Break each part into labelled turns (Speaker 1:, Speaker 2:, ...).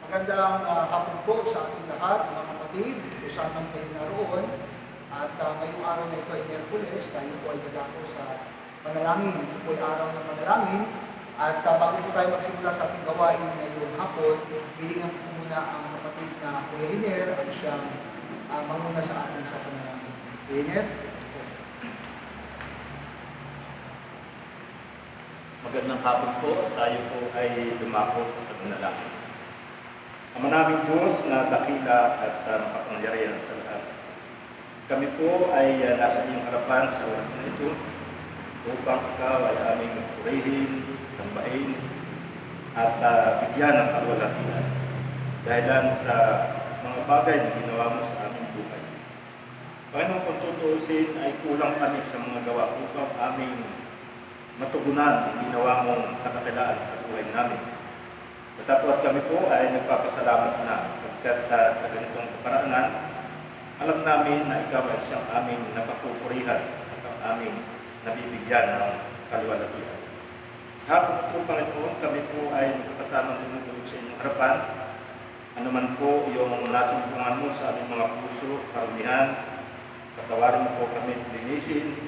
Speaker 1: Magandang hapon po sa ating lahat, mga kapatid, kung saan man kayo naroon. At ngayong araw na ito ay Miyerkules, tayo po ay dadako sa panalangin. Ito po ay araw ng panalangin. At bago po tayo magsimula sa ating gawain ngayong hapon, hilingan po muna ang kapatid na Kuya Hiner at siyang manguna sa atin sa panalangin. Kuya Hiner?
Speaker 2: Magandang hapon po. Tayo po ay dumako sa panalangin. Ama naming Diyos na dakila at makapangyarihan sa lahat. Kami po ay nasa iyong harapan sa oras na ito upang ikaw ay aming purihin, sambahin at bigyan ng kalwalhatian dahilan sa mga bagay na ginawa mo sa aming buhay. Panginoon, kung tutuusin ay kulang kami sa mga gawa upang aming matugunan ang ginawa mong kadakilaan sa buhay namin. At kami po ay nagpapasalamat na sapagkat sa ganitong kaparaanan, alam namin na ikaw ay siyang aming napapupurihan at ang aming nabibigyan ng kalwalhatian. Sa hapon po, Panginoon, kami po ay nagkapasamang dumudulog sa inyong harapan. Ano man po yung nasumpungan mo sa aming mga puso, karumihan, patawarin mo po kami linisin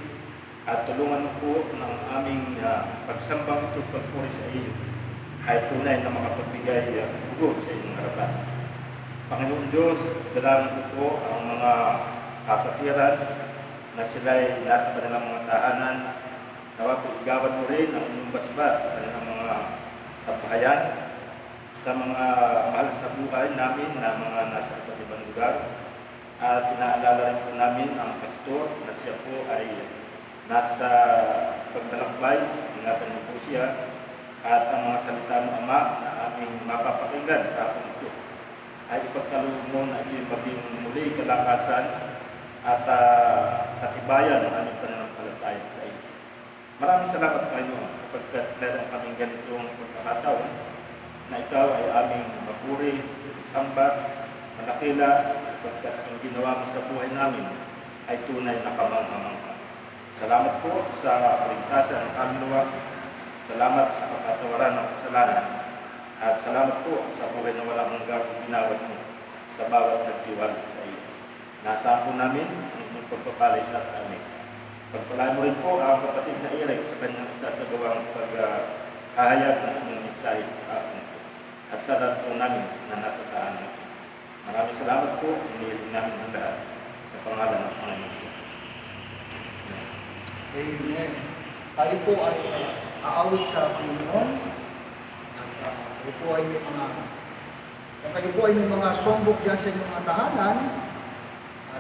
Speaker 2: at tulungan mo po ng aming pagsambang ito pagpuri sa iyo ay tunay na makapagbigay hugot sa inyong harapan. Panginoon Diyos, dalangin ko po ang mga kapatiran na sila ay nasa kanilang mga tahanan. Nawa po igawan mo rin ang inyong basbas sa kanilang mga sabahayan, sa mga mahal sa buhay namin na mga nasa iba't ibang lugar. At inaalala rin po namin ang pastor na siya po ay nasa paglalakbay. Ingatan niyo po siya. At ang mga salita ng Ama na aming mapapakinggan sa hapon ito ay ipagkaloob mo na ito'y maging muli kalakasan at katibayan ng aming pananampalataya sa iyo. Maraming salamat Panginoon sapagkat meron kaming ganitong pagkakataon na ikaw ay aming mapuri, sambat, manakila sapagkat ang ginawa mo sa buhay namin ay tunay na kamang-kamang. Salamat po sa kaligtasan ng kaluluwa. Salamat sa kapatawaran ng kasalanan at salamat po sa buhay na walang hanggang ginawad mo sa bawat nagtiwala sa iyo. Nasa po namin ang inyong pagpapalay sa amin. Pagpalain mo rin po ang kapatid na Eric sa kanyang isasagawang paghahayag ng inyong mensahe sa akin at sa lahat po namin na nasa tahanan. Maraming salamat po, inihiling namin ang lahat sa pangalan ng Panginoon.
Speaker 1: Amen. Tayo po ay aawit sa Panginoon. At kayo po ay may mga songbook dyan sa inyong mga tahanan.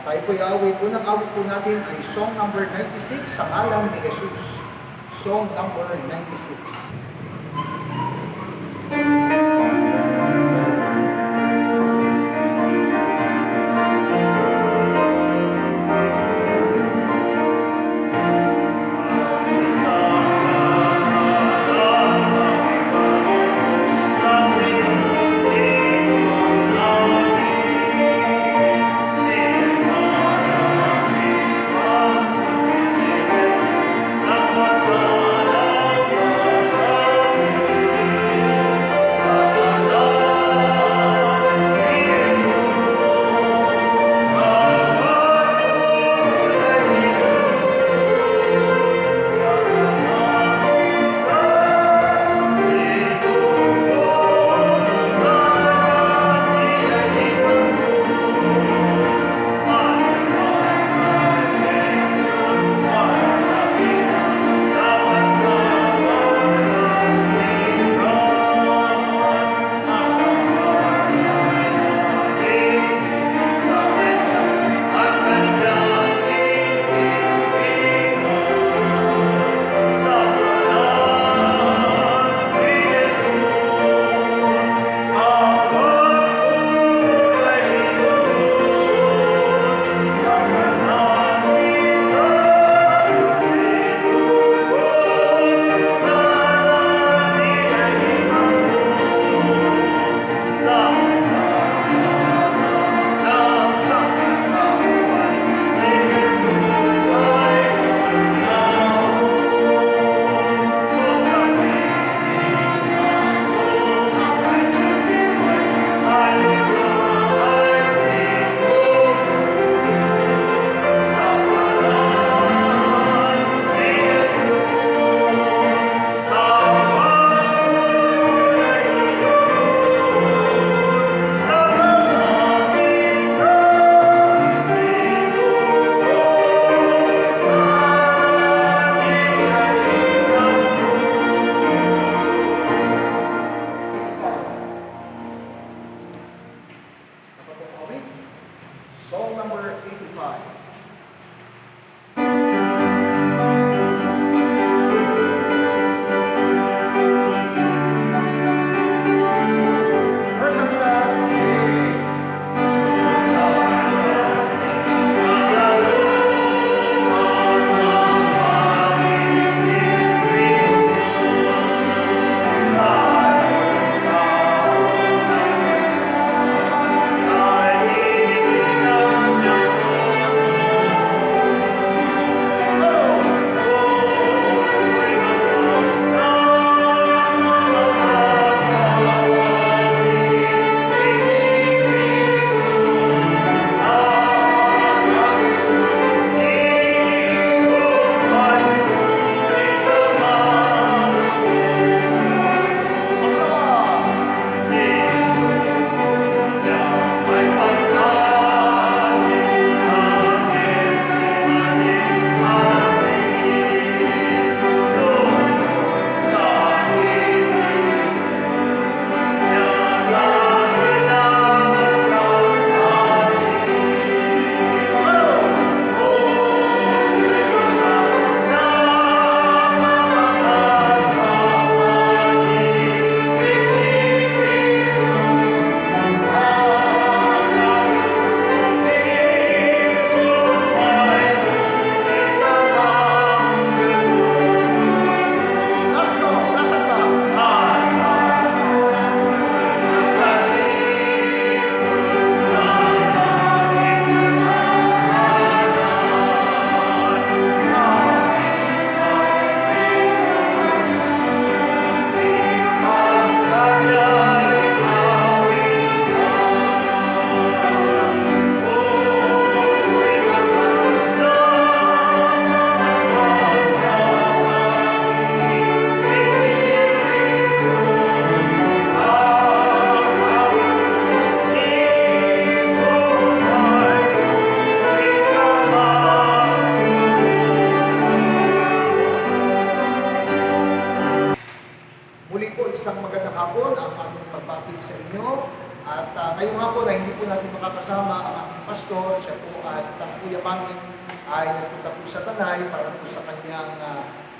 Speaker 1: Tayo po ay aawit. Unang awit po natin ay song number 96, sa ngalan ni Jesus. Song number 96.
Speaker 3: Sa
Speaker 1: pagbabati sa inyo. At ngayong hapon ay hindi po natin makakasama ang ating pastor. Siya po at ang kuya Mangin ay nagpunta po sa Tanay para po sa kanyang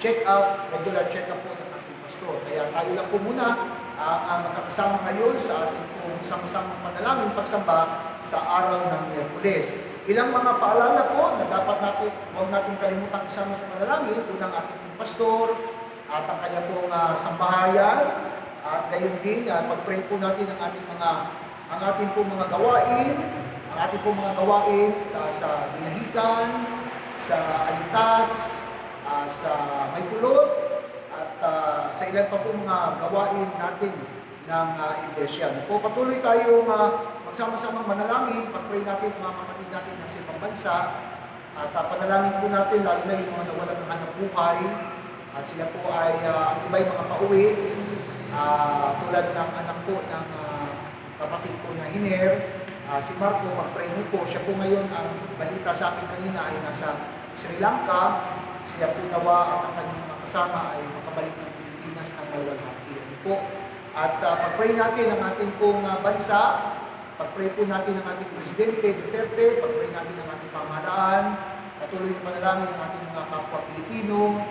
Speaker 1: check-up, regular check-up po ng ating pastor. Kaya tayo lang po muna ang makakasama ngayon sa ating pong samang panalangin pagsamba sa araw ng Miyerkules. Ilang mga paalala po na dapat huwag natin kalimutan isama sa panalangin. Unang ating pong pastor at ang kanya pong sambahayan. At gayon din, pag-pray po natin ang ating pong mga gawain, sa binahikan, sa alitas, sa may pulot, at sa ilan pa po mga gawain natin ng iglesia. Po, patuloy tayong magsama-samang manalangin, pag-pray natin ang mga kapatid natin na sa ibang bansa, at panalangin po natin lalo na yung mga nawalan ng hanap buhay, at sila po ay ang iba yung mga pauwi, tulad ng anak po ng kapatid po na Hiner, si Marco, mag-pray po. Siya po ngayon, ang balita sa akin kanina ay nasa Sri Lanka. Siya po nawa at ang kanyang mga kasama ay makabalik ng Pilipinas ng maluwalhati. Po. At pag-pray natin ang ating pong bansa, pag-pray po natin ang ating Presidente Duterte, pag-pray natin ang ating pamahalaan, patuloy na panalangin ang ating mga kapwa Pilipino,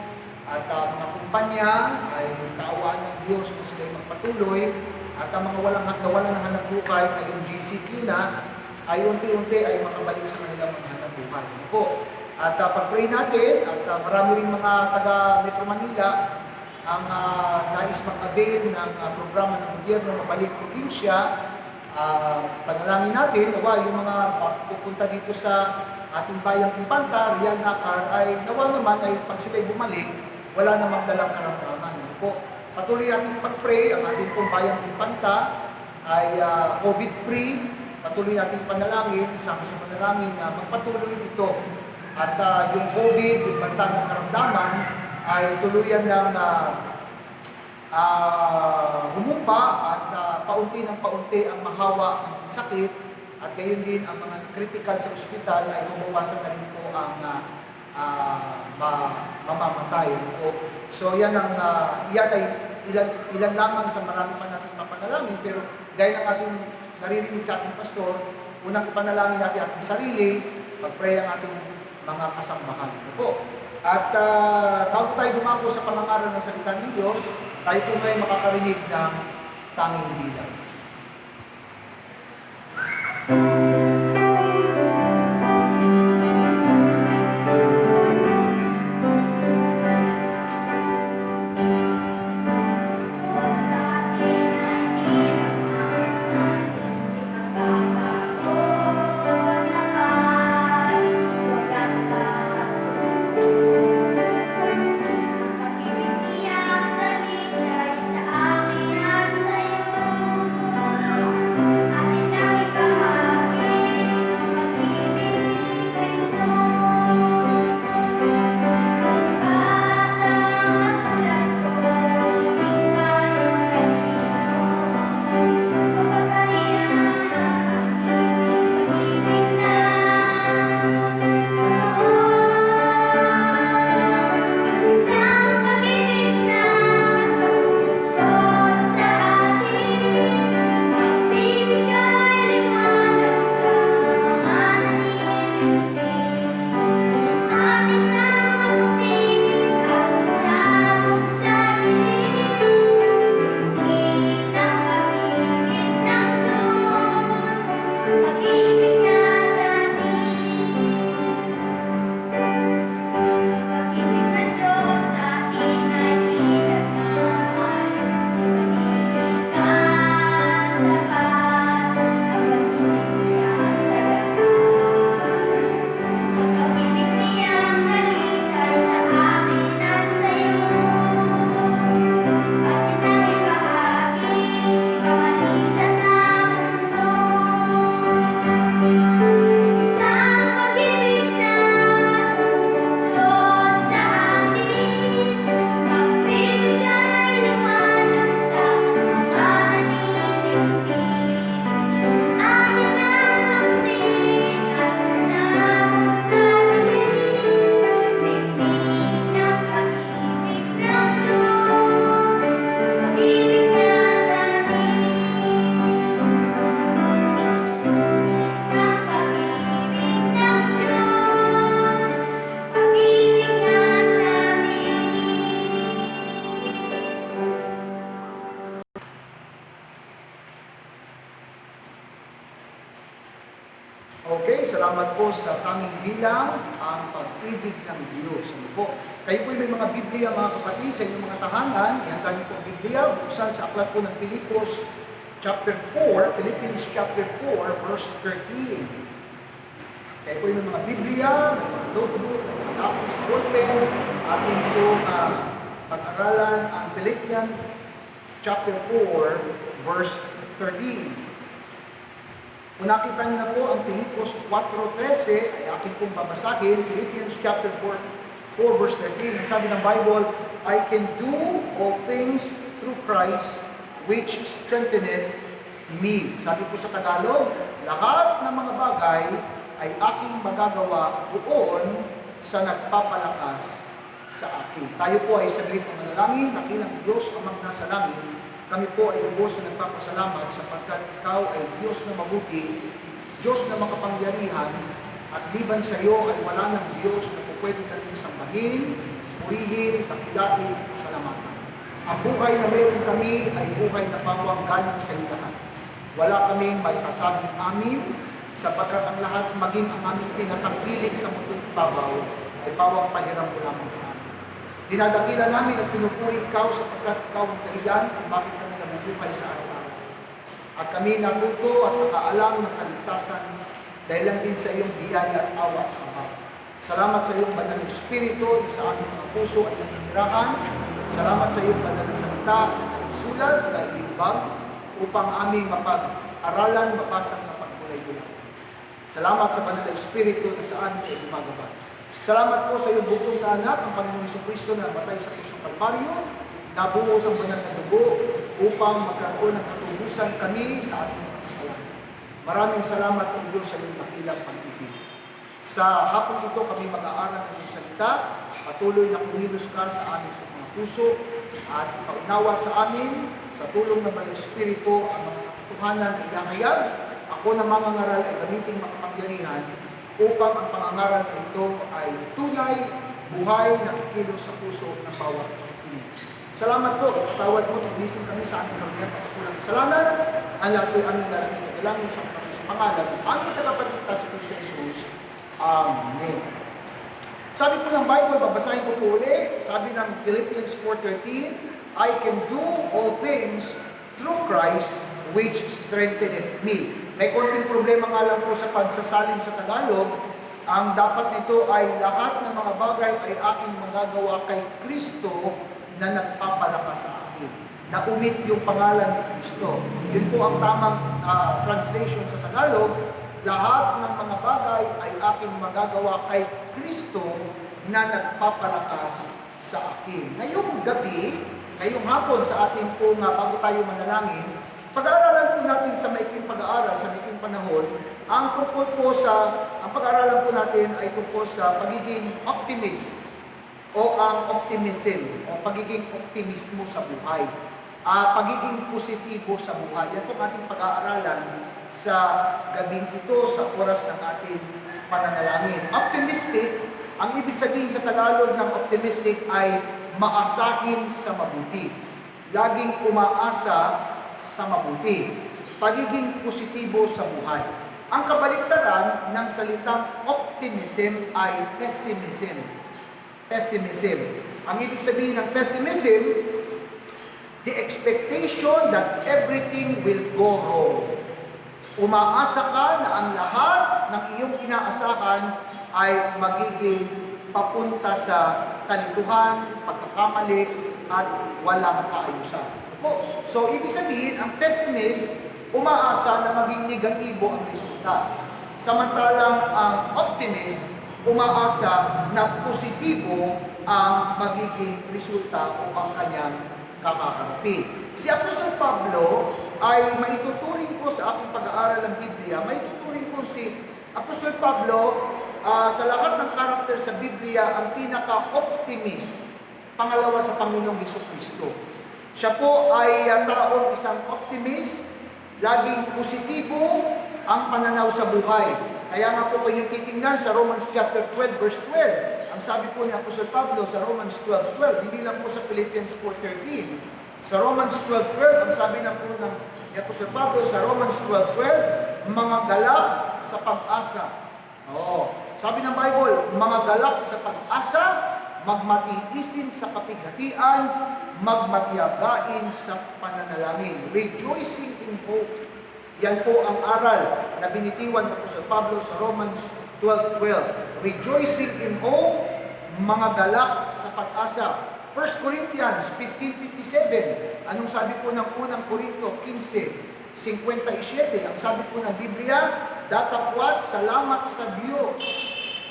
Speaker 1: at mga kumpanya ay kaawaan ng Diyos na sila ay magpatuloy, at ang mga walang ng hanap buhay ay yung GCQ na ay unti-unti ay makabalik sa kanilang mga hanap buhay. Po. At pag-pray natin, at marami rin mga taga Metro Manila ang nais mag-avail ng programa ng gobyerno na balik probinsya. Panalangin natin, yung mga pupunta dito sa ating bayang Impanta, Rian Nakar, ay nawa naman ay pag sila'y bumalik, wala namang dalang karamdaman. Po. Patuloy natin pag-pray, ang ating pong bayang Impanta ay COVID-free. Patuloy natin panalangin, isama sa panalangin na magpatuloy ito. At yung COVID, yung banta ng karamdaman, ay tuluyan ng humumpa at paunti ng paunti ang mahawa ng sakit. At gayon din ang mga critical sa ospital ay mabawasan na rin po ang mamamatay. So yan ay ilan lamang sa marami pa natin mapanalangin, pero gaya ng ating naririnig sa ating pastor, unang ipanalangin natin ating sarili, pag-pray ang ating mga kasambahan. At bago tayo dumako sa pangangaral ng salita ng Diyos, tayo po may makakarinig ng tanging bilang.
Speaker 3: Pag-ibig niyang dalisay sa akin at sa'yo.
Speaker 1: Okay, salamat po sa tanging bilang ang pag-ibig ng Diyos. Ano po? Kayo po may mga Biblia, mga kapatid, sa inyong mga tahanan. Ihanda niyo po ang Biblia, buksan sa aklat po ng Philippines chapter 4, Philippians chapter 4, verse 13. Kayo po may mga Biblia, may mga notebook, may mga lapis, ballpen, ating po pag-aralan ang Philippians chapter 4, verse 13. Kung nakita niyo na po ang Filipos 4.13, ay akin pong babasahin, Philippians chapter 4 verse 13. Ang sabi ng Bible, I can do all things through Christ which strengtheneth me. Sabi po sa Tagalog, lahat ng mga bagay ay aking magagawa doon sa nagpapalakas sa akin. Tayo po ay saglit ng manalangin, nakilang Diyos amang nasa langit. Kami po ay lubos na nagpapasalamat sapagkat Ikaw ay Diyos na mabuti, Diyos na makapangyarihan, at liban sa iyo ay wala ng Diyos na pwede kaming sambahin, purihin, takilain, salamatan. Ang buhay na meron kami ay buhay na pawang galing sa iyo lahat. Wala kaming may sasabing amin, sapagkat ang lahat maging ang aming pinatangkilik sa mundong babaw ay pawang pahiram mo lamang sa amin. Dinadakila namin at pinupuri Ikaw sapagkat Ikaw ang dahilan kung bakit kami nabubuhay sa araw-araw. At kami natuto at nakaalam ng kaligtasan dahil lang din sa iyong biyaya at awa at kabag. Salamat sa iyong banal na Espiritu na sa aming mga puso ay nanginirahan. Salamat sa iyong banal na salita na naisulat na ilibag upang aming mapag-aralan, mabasa at mapagkulay-bulay. Salamat sa banal na Espiritu na sa amin ay gumagabay. Salamat po sa iyong bugtong na anak, ang Panginoong Jesucristo na namatay sa kusong Kalbaryo, nabuhos ang banal na dugo upang magkaroon ng katubusan kami sa ating mga kasalanan. Maraming salamat po Diyos sa iyong dakilang pag-ibig. Sa hapon ito kami mag-aaral ng iyong salita, patuloy na kumilos ka sa aming mga puso at ipaunawa sa amin sa tulong ng Banal Espiritu ang mga katotohanan na ihahayag. Ako na mangangaral ay gamitin makapangyarihan upang ang pangangaral na ito ay tunay, buhay, nakikilos sa puso ng bawat Pilipino. Salamat po, katawad mo, tumisin kami sa aming kami at pagkulang kasalanan. Ang lahat po aming lalaki na dalangin sa pangalan ng aming tagapagligtas si Kristo Jesus. Amen. Sabi po ng Bible, babasahin ko po ulit, sabi ng Philippians 4.13, I can do all things through Christ which strengtheneth me. May konting problema nga lang po sa pagsasalin sa Tagalog. Ang dapat nito ay lahat ng mga bagay ay aking magagawa kay Kristo na nagpapalakas sa akin. Na-omit yung pangalan ni Kristo. Yun po ang tamang translation sa Tagalog. Lahat ng mga bagay ay aking magagawa kay Kristo na nagpapalakas sa akin. Ngayong gabi, ngayong hapon sa ating po bago tayo manalangin, pag-aaralan po natin sa maikling pag-aaral, sa maikling panahon, ang pag-aaralan po natin ay tungkol sa pagiging optimist o ang optimism o pagiging optimismo sa buhay. Pagiging positibo sa buhay. Yan po ating pag-aaralan sa gabing ito, sa oras ng ating pananalangin. Optimistic, ang ibig sabihin sa Tagalog ng optimistic ay maasahin sa mabuti. Laging umaasa sa mabuti. Pagiging positibo sa buhay. Ang kabaliktaran ng salitang optimism ay pessimism. Pessimism. Ang ibig sabihin ng pessimism, the expectation that everything will go wrong. Umaasa ka na ang lahat ng iyong inaasahan ay magiging papunta sa kalituhan, pagkakamali, at walang kaayusan. So, ibig sabihin, ang pessimist, umaasa na maging negatibo ang resulta. Samantalang ang optimist, umaasa na positibo ang magiging resulta o ang kanyang kakaharapin. Si Apostol Pablo ay maituturing ko sa aking pag-aaral ng Biblia, maituturing ko si Apostol Pablo sa lahat ng karakter sa Biblia ang pinaka-optimist, pangalawa sa Panginoong Jesucristo. Siya po ay taong isang optimist, laging positibo ang pananaw sa buhay. Kaya nga po kung yung titingnan sa Romans chapter 12 verse 12, ang sabi po ni Apostol Pablo sa Romans 12:12, hindi lang po sa Philippians 4:13, Sa Romans 12:12, ang sabi ng unang ni Apostol Pablo sa Romans 12:12, mga galak sa pag-asa. Oo. Sabi ng Bible, mga galak sa pag-asa, magmatiisin sa kapighatian, magmatiyagain sa pananalangin. Rejoicing in hope. Yan po ang aral na binitiwan ng Apostol Pablo sa Romans 12:12. Rejoicing in hope, mga galak sa pag-asa. 1 Corinthians 15:57. Anong sabi po ng unang Korinto 15:57? Ang sabi po ng Biblia, datapwat salamat sa Diyos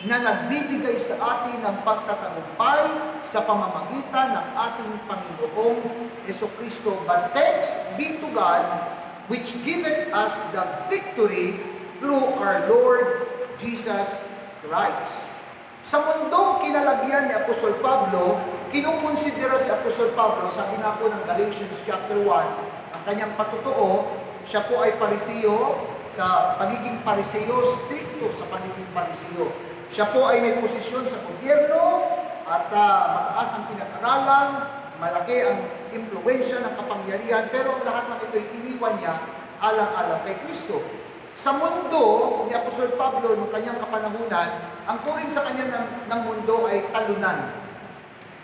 Speaker 1: na nagbibigay sa atin ng pagtatagumpay sa pamamagitan ng ating Panginoong Jesucristo. But thanks be to God, which giveth us the victory through our Lord Jesus Christ. Sa mundong kinalagyan ni Apostol Pablo, kinukonsidera si Apostol Pablo, sabi nga po ng Galatians chapter 1, ang kanyang patotoo, siya po ay pariseo, sa pagiging pariseo, stricto sa pagiging pariseo. Siya po ay may posisyon sa gobyerno at mataas ang pinag-aralan, malaki ang impluwensya ng kapangyarihan, pero ang lahat ng ito'y iniwan niya alang-alang kay Kristo. Sa mundo ni Apostol Pablo noong kanyang kapanahunan, ang turing sa kanya ng mundo ay talunan.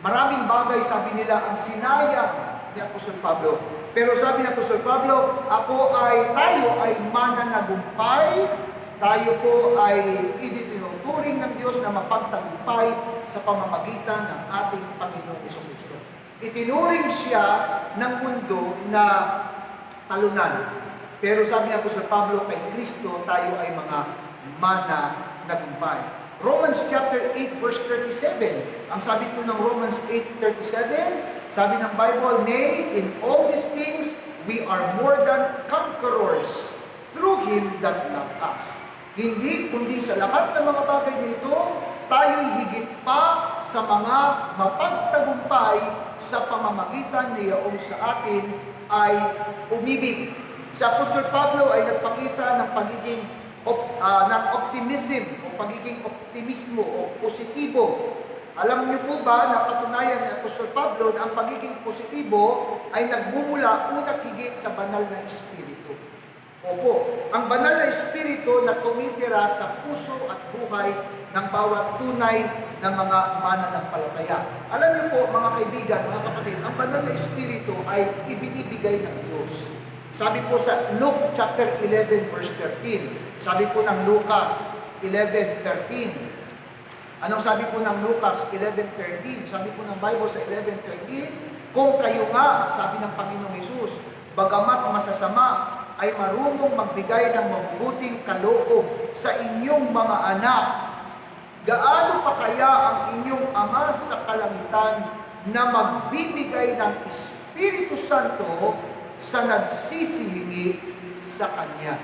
Speaker 1: Maraming bagay, sabi nila, ang sinayang ni Apostol Pablo. Pero sabi ni Apostol Pablo, tayo ay mananagumpay, tayo po ay itinuturing ng Diyos na mapagtagumpay sa pamamagitan ng ating Panginoong Jesucristo. Itinuring siya ng mundo na talunan. Pero sabi ni Apostol Pablo, kay Kristo tayo ay mga mananagumpay. Romans chapter 8 verse 37. Ang sabi po ng Romans 8:37, sabi ng Bible, nay, in all these things we are more than conquerors through Him that loved us. Hindi kundi sa lahat ng mga bagay nito, tayo'y higit pa sa mga mapagtagumpay sa pamamagitan niyaong sa atin ay umibig. Si Apostol Pablo ay nagpakita ng pagiging ng optimism o pagiging optimismo o positibo. Alam niyo po ba na katunayan ni Apostol Pablo na ang pagiging positibo ay nagmumula unang higit sa banal na Espiritu. Opo, ang banal na Espiritu na tumitira sa puso at buhay ng bawat tunay ng mga mananampalataya. Alam niyo po mga kaibigan, mga kapatid, ang banal na Espiritu ay ibinibigay ng Diyos. Sabi po sa Luke chapter 11 verse 13, sabi po ng Lucas 11:13. Anong sabi po ng Lucas 11:13? Sabi po ng Bible sa 11:13, kung kayo nga, sabi ng Panginoong Hesus, bagamat masasama, ay marunong magbigay ng mabubuting kaloob sa inyong mga anak, gaano pa kaya ang inyong Ama sa kalangitan na magbibigay ng Espiritu Santo sa nagsisihingi sa Kanya.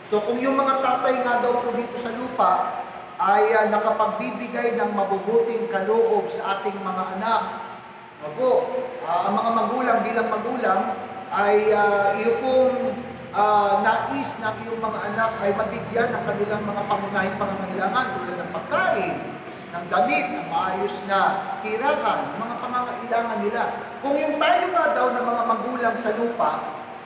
Speaker 1: So kung yung mga tatay nga daw po dito sa lupa ay nakapagbibigay ng mabubuting kaloob sa ating mga anak, opo, ang mga magulang bilang magulang ay iyo pong nais na iyong mga anak ay mabigyan ng kanilang mga pangunahing pangangailangan tulad ng pagkain, ng damit, ng maayos na tirahan, mga pangangailangan nila. Kung yung tayo nga daw ng mga magulang sa lupa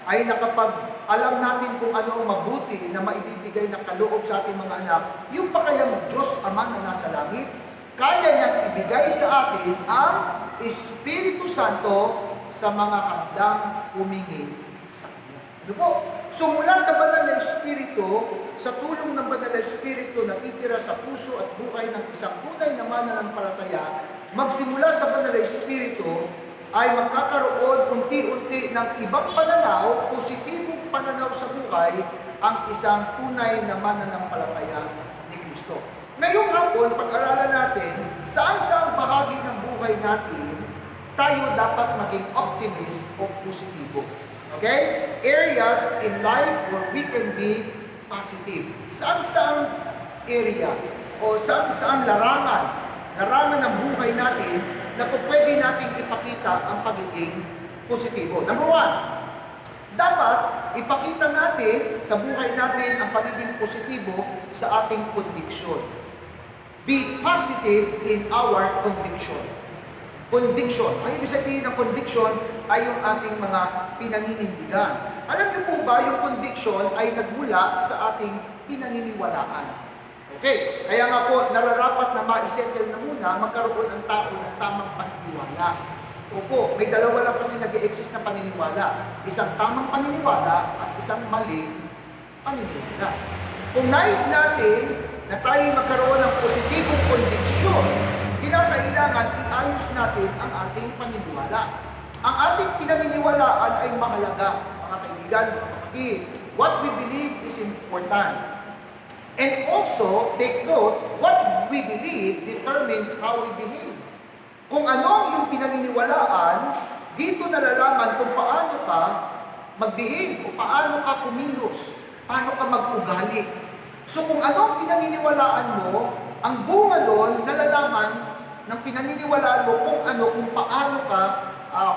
Speaker 1: ay nakapag-alam natin kung ano ang mabuti na maibibigay ng kaloob sa ating mga anak, yung pa kayang Diyos Ama na nasa langit, kaya niyang ibigay sa atin ang Espiritu Santo sa mga handang humingi sa Kanya. Ano po? So mula sa banal na Espiritu, sa tulong ng banal na Espiritu na titira sa puso at buhay ng isang tunay na mananampalataya, magsimula sa banal na Espiritu, ay magkakaroon unti-unti ng ibang pananaw, positibong pananaw sa buhay, ang isang tunay na mananampalataya ni Kristo. Ngayong hapon, pag-aralan natin, saan-saang bahagi ng buhay natin, tayo dapat maging optimist o positibo. Okay? Areas in life where we can be positive. Saan-saang area o saan-saang larangan ng buhay natin na pwede natin ipakita ang pagiging positibo. Number 1, dapat ipakita natin sa buhay natin ang pagiging positibo sa ating conviction. Be positive in our conviction. Conviction. Ang ibig sabihin ng conviction ay yung ating mga pinaninindigan. Alam niyo po ba, yung conviction ay nagmula sa ating pinaniniwalaan. Okay, kaya nga po, nararapat na ma-settle na muna, magkaroon ang tao ng tamang paniniwala. Opo, may dalawa lang kasi nag-i-exist na paniniwala. Isang tamang paniniwala at isang maling paniniwala. Kung nais natin na tayo magkaroon ng positibong conviction, kinakailangan iayos natin ang ating paniniwala. Ang ating pinaniniwalaan ay mahalaga, mga kaibigan, mga kapatid. What we believe is important. And also, take note, what we believe determines how we behave. Kung ano yung pinaniniwalaan, dito nalalaman kung paano ka mag-behave o paano ka kumilos, paano ka mag-ugali. So kung ano ang pinaniniwalaan mo, ang bunga doon, nalalaman ng pinaniniwalaan mo kung paano ka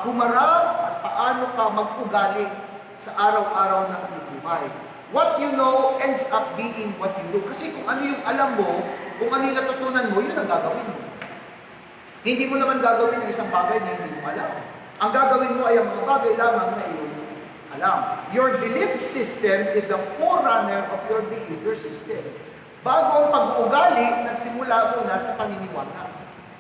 Speaker 1: humarap at paano ka mag-ugali sa araw-araw ng iyong buhay. What you know ends up being what you do. Kasi kung ano yung alam mo, kung ano yung natutunan mo, yun ang gagawin mo. Hindi mo naman gagawin ang isang bagay na hindi mo alam. Ang gagawin mo ay ang mga bagay lamang na iyong alam. Your belief system is the forerunner of your behavior system. Bago ang pag-uugali, nagsimula muna sa paniniwala.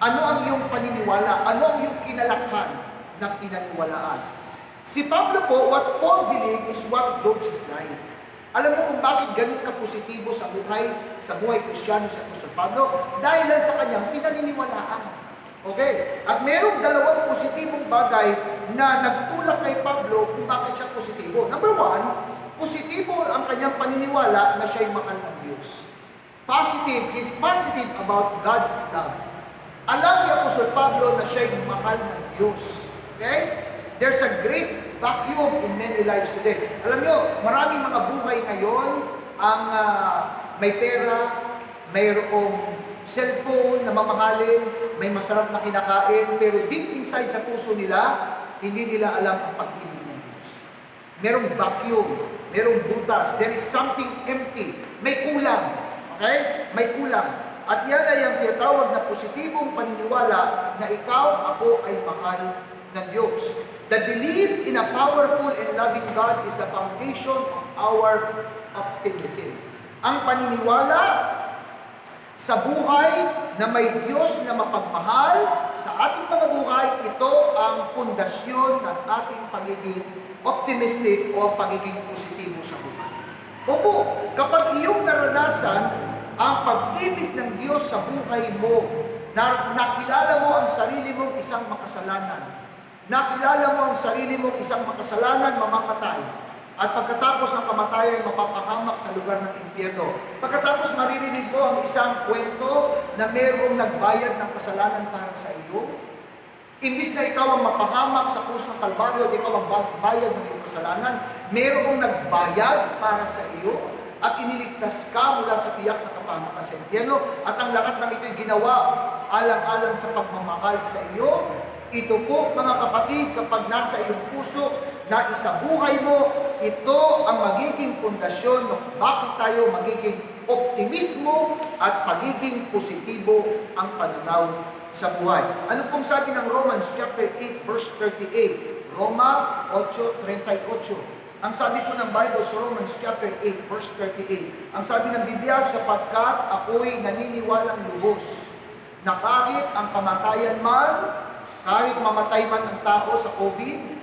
Speaker 1: Ano ang iyong paniniwala? Ano ang iyong kinalakhan ng pinaniwalaan? Si Pablo po, what Paul believed is what drove his life. Alam mo kung bakit ganun ka-positibo sa buhay Kristiyano sa Apostol Pablo? Dahil lang sa kanyang pinaniniwalaan. Okay? At merong dalawang positibong bagay na nagtulak kay Pablo kung bakit siya positibo. Number one, positibo ang kanyang paniniwala na siya'y mahal ng Diyos. Positive, he's positive about God's love. Alam ni Apostol Pablo na siya'y mahal ng Diyos. Okay? There's a great vacuum in many lives today. Alam nyo, maraming mga buhay ngayon ang may pera, mayroong cellphone na mamahalin, may masarap na kinakain, pero deep inside sa puso nila, hindi nila alam ang pag-ibig ng Diyos. Merong vacuum, merong butas, there is something empty, may kulang. Okay? May kulang. At yan ay ang tinatawag na positibong paniniwala na ikaw, ako ay mahal ng Diyos. The belief in a powerful and loving God is the foundation of our optimism. Ang paniniwala sa buhay na may Diyos na mapagmahal sa ating mga buhay, ito ang pundasyon ng ating pagiging optimistic o pagiging positibo sa buhay. Opo, kapag iyong naranasan ang pag-ibig ng Diyos sa buhay mo, nakilala mo ang sarili mong isang makasalanan, nakilala mo ang sarili mong isang makasalanan, mamamatay. At pagkatapos ng kamatayan, mapapahamak sa lugar ng impyerno. Pagkatapos maririnig mo ang isang kwento na mayroong nagbayad ng kasalanan para sa iyo. Imbis na ikaw ang mapahamak sa krus ng Kalbaryo at ikaw ang bayad ng iyong kasalanan, mayroong nagbayad para sa iyo at iniligtas ka mula sa tiyak na kapahamakan sa impyerno. At ang lahat ng ito'y ginawa alang-alang sa pagmamahal sa iyo. Ito po, mga kapatid, kapag nasa iyong puso, na isabuhay mo, ito ang magiging pundasyon ng bakit tayo magiging optimismo at pagiging positibo ang pananaw sa buhay. Ano pong sabi ng Romans chapter 8 verse 38? Roma 8:38. Ang sabi po ng Bible sa Romans chapter 8 verse 38. Ang sabi ng Biblia, sapagkat ako'y naniniwalang lubos na kahit ang kamatayan man, kahit mamatay man ang tao sa COVID,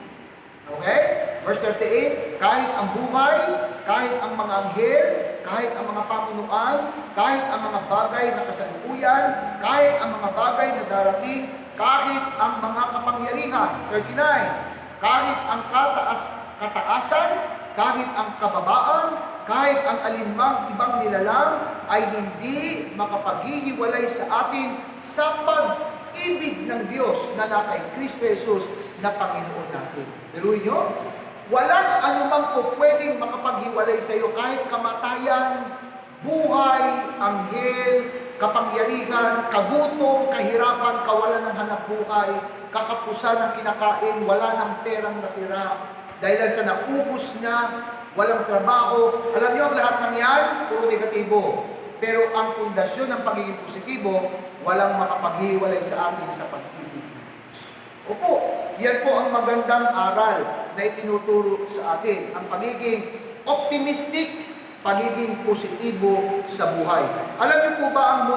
Speaker 1: okay? Verse 38, kahit ang buhay, kahit ang mga anghel, kahit ang mga pamunuan, kahit ang mga bagay na kasalukuyan, kahit ang mga bagay na darating, kahit ang mga kapangyarihan, 39, kahit ang kataasan, kahit ang kababaan, kahit ang alinmang ibang nilalang, ay hindi makapaghihiwalay sa atin sa pag-ibig ng Diyos na kay Kristo Jesus na Panginoon natin. Pero nyo, walang anumang po pwedeng makapaghiwalay sa iyo kahit kamatayan, buhay, anghel, kapangyarihan, kagutom, kahirapan, kawalan ng hanap buhay, kakapusan ng kinakain, wala ng perang natira, dahil sa naubos na, walang trabaho. Alam niyo, ang lahat ng yan, puro negatibo. Pero ang pundasyon ng pagiging positibo, walang makapaghiwalay sa atin sa pag-ibig ng Diyos. Opo, yan po ang magandang aral na itinuturo sa atin. Ang pagiging optimistic, pagiging positibo sa buhay. Alam niyo po ba ang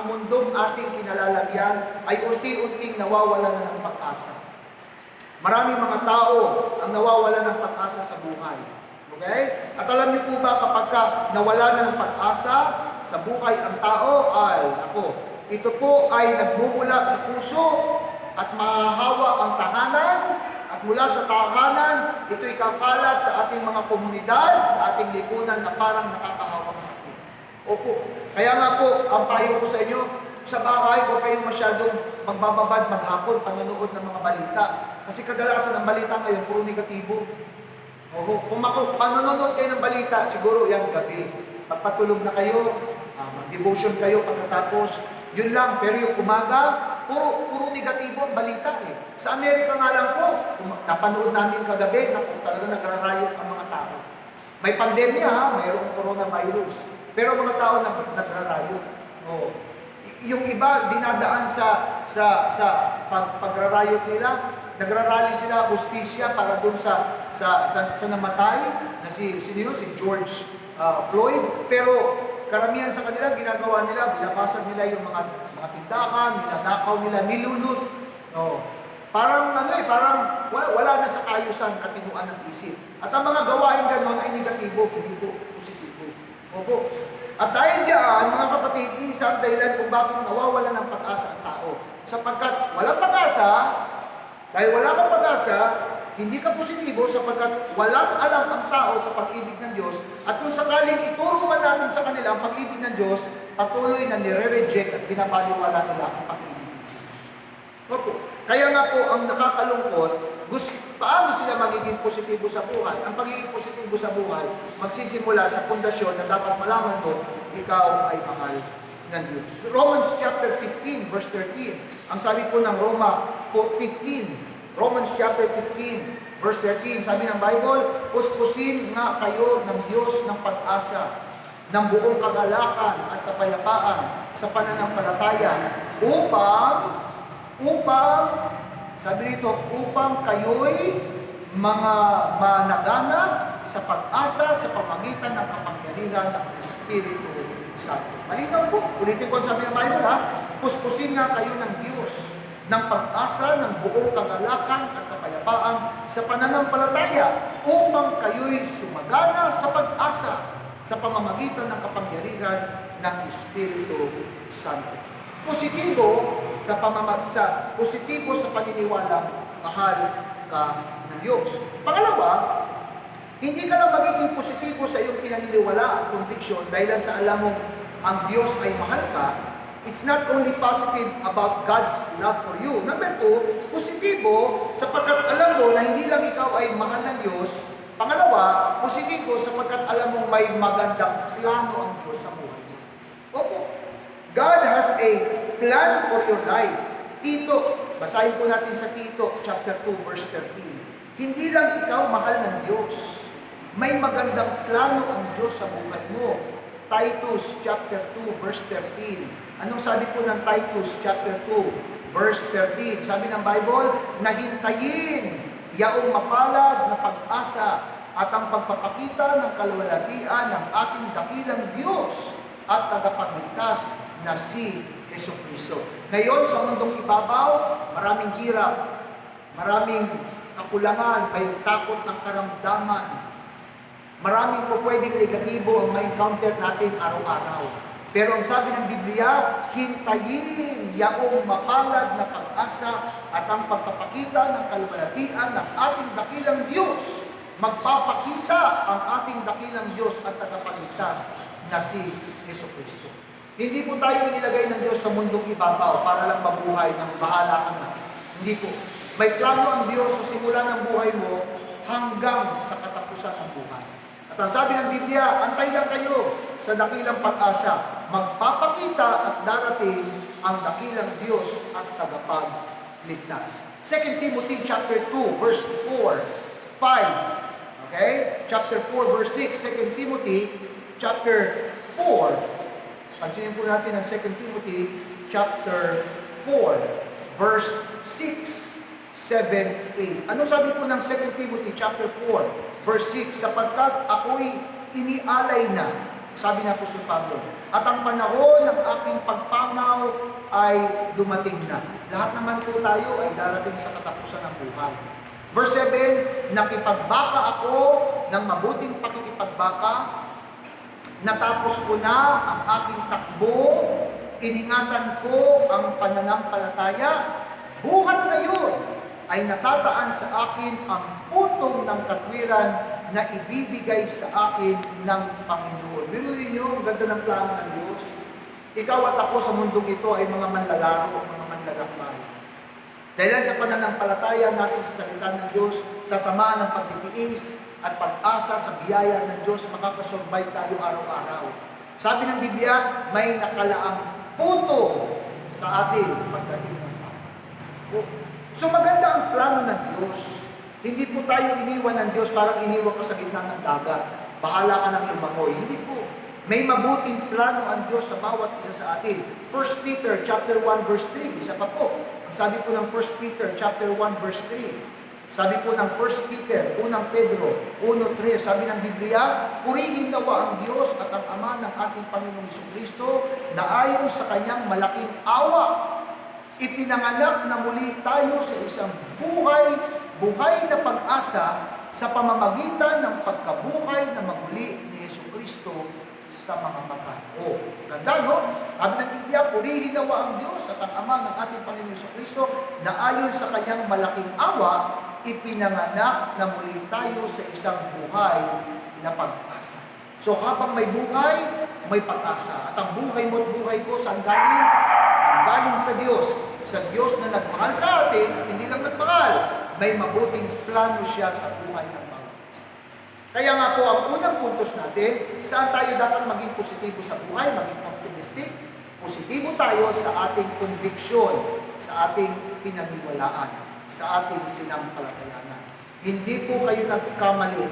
Speaker 1: mundong ating kinalalagyan ay unti-unting nawawalan na ng pag-asa. Maraming mga tao ang nawawalan ng pag-asa sa buhay. Okay? At alam niyo po ba kapag nawala na ng pag-asa sa buhay ang tao ito po ay nagmumula sa puso at mahahawa ang tahanan at mula sa tahanan, ito'y kakalat sa ating mga komunidad, sa ating lipunan na parang nakakahawang sakit. Opo. Kaya nga po, ang payo ko sa inyo, sa bahay, huwag kayong masyadong magbababad maghapon panonood ng mga balita. Kasi kadalasan ng balita ngayon, puro negatibo. Oho. Kung panonood kayo ng balita, siguro yan gabi. Pagpatulog na kayo, mag-devotion kayo pagkatapos, yun lang. Pero yung umaga, puro negatibo ang balita eh. Sa Amerika nga lang po, napanood namin kagabi na talaga nagrarayot ang mga tao. May pandemya mayroong coronavirus. Pero mga tao nagrarayot. Oh. Yung iba dinadaan sa pagrarayot nila, nagrarally sila hustisya para doon sa namatay na si George Floyd. Pero karamihan sa kanila, ginagawa nila, binabasag nila yung mga tindahan, ninanakaw nila, nilulot. No. Parang wala na sa ayusan katinuan ng isip. At ang mga gawain gano'n ay negatibo, hindi po positibo. Opo. At dahil diyan, mga kapatid, isang dahilan kung bakit nawawala ng pag-asa ang tao. Sapagkat walang pag-asa, dahil wala kang pag-asa, hindi ka positibo sapagkat walang alam ang tao sa pag-ibig ng Diyos at kung sakaling ituro man natin sa kanila ang pag-ibig ng Diyos, patuloy na nire-reject at binabaliwala nila ang pag-ibig ng Diyos. Opo. Kaya nga po ang nakakalungkot, paano sila magiging positibo sa buhay? Ang pagiging positibo sa buhay, magsisimula sa pundasyon na dapat malaman mo, ikaw ay mahal ng Diyos. Romans chapter 15, verse 13. Ang sabi po ng Romans chapter 15, verse 13, sabi ng Bible, puspusin nga kayo ng Diyos ng pag-asa, ng buong kagalakan at kapayapaan sa pananampalataya, sabi nito, upang kayo'y mga managanap sa pag-asa sa pamagitan ng kapangyarihan ng Espiritu Santo. Malinaw po, ulitin ko ang sabi ng Bible puspusin nga kayo ng Diyos ng pag-asa, ng buong kagalakan at kapayapaan sa pananampalataya upang kayo'y sumagana sa pag-asa sa pamamagitan ng kapangyarihan ng Espiritu Santo. Positibo sa paniniwalang mahal ka ng Diyos. Pangalawa, hindi ka lang magiging positibo sa iyong pinaniniwala at conviction dahil sa alam mong ang Diyos ay mahal ka. It's not only positive about God's love for you. Number 2, positibo sapagkat alam mo na hindi lang ikaw ay mahal ng Diyos. Pangalawa, positibo sapagkat alam mong may magandang plano ang Diyos sa buhay mo. Opo. God has a plan for your life. Tito, basahin po natin sa Tito chapter 2 verse 13. Hindi lang ikaw mahal ng Diyos. May magandang plano ang Diyos sa buhay mo. Titus chapter 2 verse 13. Anong sabi po ng Titus chapter 2 verse 13? Sabi ng Bible, nahintayin yaong mapalad na pag-asa at ang pagpapakita ng kaluwalhatian ng ating dakilang Diyos at tagapagligtas na si Jesucristo. Ngayon, sa mundong ibabaw, maraming hirap, maraming kakulangan, may takot ng karamdaman, maraming po pwedeng negatibo ang ma-encounter natin araw-araw. Pero ang sabi ng Biblia, hintayin yaong mapalad na pag-asa at ang pagpapakita ng kaluwalhatian ng ating dakilang Diyos. Magpapakita ang ating dakilang Diyos at tagapagligtas na si Jesucristo. Hindi po tayo inilagay ng Diyos sa mundong ibabaw para lang mabuhay ng bahala ka na. Hindi po. May plano ang Diyos sa simula ng buhay mo hanggang sa katapusan ng buhay. At ang sabi ng Biblia, antay lang kayo sa dakilang pag-asa. Magpapakita at darating ang dakilang Diyos at tagapagligtas. 2 Timothy chapter 2 verse 4, 5. Okay? Chapter 4 verse 6, 2 Timothy chapter 4. Pansinin po natin ang 2 Timothy chapter 4 verse 6, 7, 8. Anong sabi po ng 2 Timothy chapter 4, verse 6? Sapagkat ako'y inialay na, sabi na po si Pablo, at ang panahon ng aking pagpanaw ay dumating na. Lahat naman po tayo ay darating sa katapusan ng buhay. Verse 7, nakipagbaka ako ng mabuting pakikipagbaka, natapos ko na ang aking takbo, iningatan ko ang pananampalataya, buhat na yun ay natataan sa akin ang putong ng katwiran na ibibigay sa akin ng Panginoon. Biruin niyo, ang ganda ng plano ng Diyos. Ikaw at ako sa mundong ito ay mga manlalaro, mga manlalakbay. Dahil sa pananampalataya natin sa salita ng Diyos, sa samaan ng pagtitiis at pag-asa sa biyaya ng Diyos, makakasurvive tayo araw-araw. Sabi ng Biblia, may nakalaang puto sa atin pagdating ng Panginoon. So maganda ang plano ng Diyos. Hindi po tayo iniwan ng Diyos parang iniwan ka sa gitna ng dagat. Bahala ka ng lumangoy. Hindi po. May mabuting plano ang Diyos sa bawat isa sa atin. 1 Peter chapter 1 verse 3, isa pa po. Ang sabi po ng 1 Peter chapter 1 verse 3. Sabi po ng 1 Peter, unang Pedro 1:3, sabi ng Biblia, purihin nawa ang Diyos at ang Ama ng ating Panginoong Jesucristo na ayon sa kanyang malaking awa, ipinanganak na muli tayo sa isang buhay na pag-asa sa pamamagitan ng pagkabuhay na maguli ni Jesucristo sa mga patay. Ganda, no? Sabi ng Biblia, purihin nawa ang Diyos at ang Ama ng ating Panginoong Jesucristo na ayon sa kanyang malaking awa, ipinanganak na muli tayo sa isang buhay na pag-asa. So habang may buhay, may pag-asa. At ang buhay mo at buhay ko, saan galing? Galing sa Diyos. Sa Diyos na nagmahal sa atin, at hindi lang nagmahal, may mabuting plano siya sa buhay ng bawat isa. Kaya nga po, ang unang puntos natin, saan tayo dapat maging positibo sa buhay, maging optimistic? Positibo tayo sa ating conviction, sa ating pinaniwalaan, sa ating sinampalatayanan. Hindi po kayo nagkamali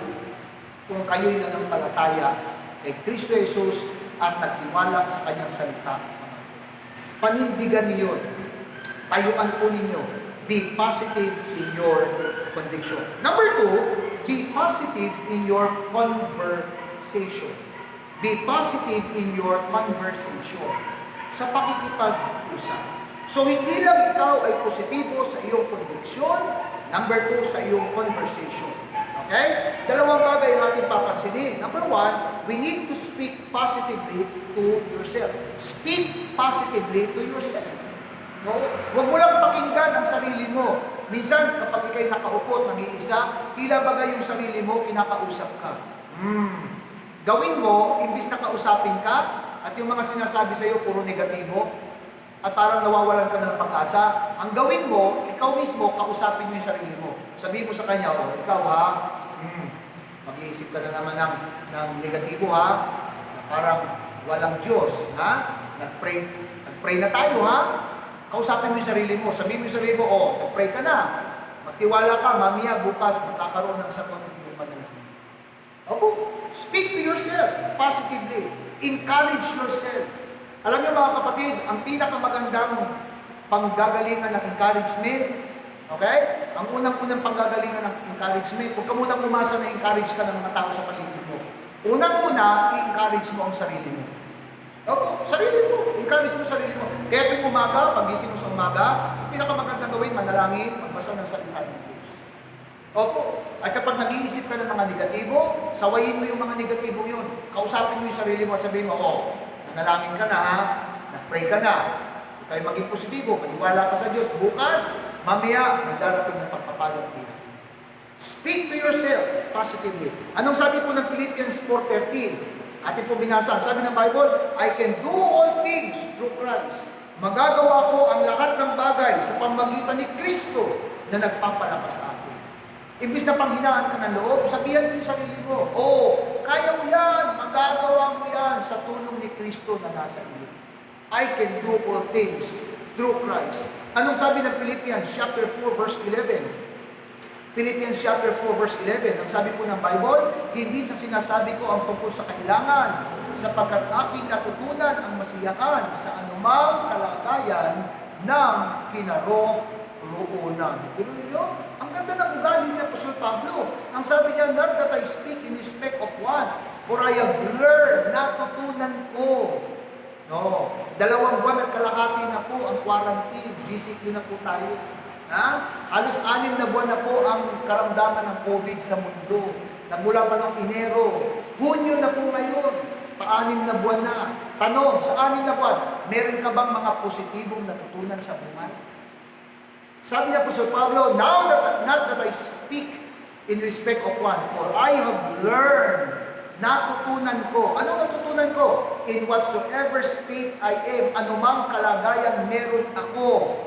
Speaker 1: kung kayo'y nanampalataya kay Kristo Jesus at nagtiwala sa kanyang salita. Panindigan niyo, tayuan po ninyo, be positive in your conviction. Number 2, be positive in your conversation. Be positive in your conversation. Sa pakikipag-usap. So, hindi lang ikaw ay positibo sa iyong conviction, number 2, sa iyong conversation. Okay? Dalawang bagay ang ating papansinin. Number 1, we need to speak positively to yourself. Speak positively to yourself. No? Huwag mo lang pakinggan ang sarili mo. Minsan, kapag ikay nakaupo at nag-iisa, tila bagay yung sarili mo, kinakausap ka. Gawin mo, imbis na kausapin ka, at yung mga sinasabi sa iyo, puro negatibo, at parang nawawalan ka na ng pag-asa, ang gawin mo, ikaw mismo, kausapin mo yung sarili mo. Sabihin mo sa kanya, ikaw ha, mag-iisip ka na naman ng negatibo ha, na parang walang Diyos, ha? Nag-pray na tayo ha? Kausapin mo yung sarili mo. Sabihin mo yung sarili mo, nag-pray ka na. Magtiwala ka, mamaya, bukas, magkakaroon ng sagot ng iyong panalangin. Speak to yourself positively. Encourage yourself. Alam niyo mga kapatid, ang pinakamagandang panggagalingan ng encouragement, okay? Ang unang-unang panggagalingan ng encouragement, huwag ka munang umasa na encourage ka ng mga tao sa paligid mo. Unang-una, i-encourage mo ang sarili mo. Sarili mo. Encourage mo sarili mo. Kaya tuwing umaga, pagising mo sa umaga, ang pinakamagandang gawin, manalangin, magbasa ng salita ng Diyos. At kapag nag-iisip ka ng mga negatibo, sawayin mo yung mga negatibo yun. Kausapin mo yung sarili mo at sabihin mo, nanalangin ka na ha, nag-pray ka na. Kaya maging positibo, maniwala ka sa Diyos. Bukas, mamaya, may darating na pagpapalang din. Speak to yourself positively. Anong sabi po ng Philippians 4:13? Atin po binasa, sabi ng Bible, I can do all things through Christ. Magagawa ko ang lahat ng bagay sa pamamagitan ni Kristo na nagpapalakas sa akin. Imbis na panghinaan ka ng loob, sabihan mo yung sarili mo, kaya mo yan, magagawa mo yan sa tulong ni Kristo na nasa iyo. I can do all things through Christ. Anong sabi ng Philippians chapter 4 verse 11? Philippians chapter 4 verse 11, ang sabi po ng Bible, hindi sa sinasabi ko ang tungkol sa kailangan, sapagkat aking natutunan ang masiyahan sa anumang kalagayan ng kinaroroonan. Pero nyo, ang ganda ng ugali ni Apostol Pablo. Ang sabi niya, not that I speak in respect of one, for I have learned, natutunan ko. No, 2 buwan at kalahati na po ang quarantine. GCQ na po tayo. Ha? Halos 6 na buwan na po ang karamdaman ng COVID sa mundo. Nagmula pa ng Enero. Hunyo na po ngayon. Pa-6 na buwan na. Tanong, sa 6 na buwan, meron ka bang mga positibong natutunan sa buhay? Sabi niya po Sir Pablo, now that not that I speak in respect of one, for I have learned, natutunan ko. Anong natutunan ko? In whatsoever state I am, anumang kalagayan meron ako.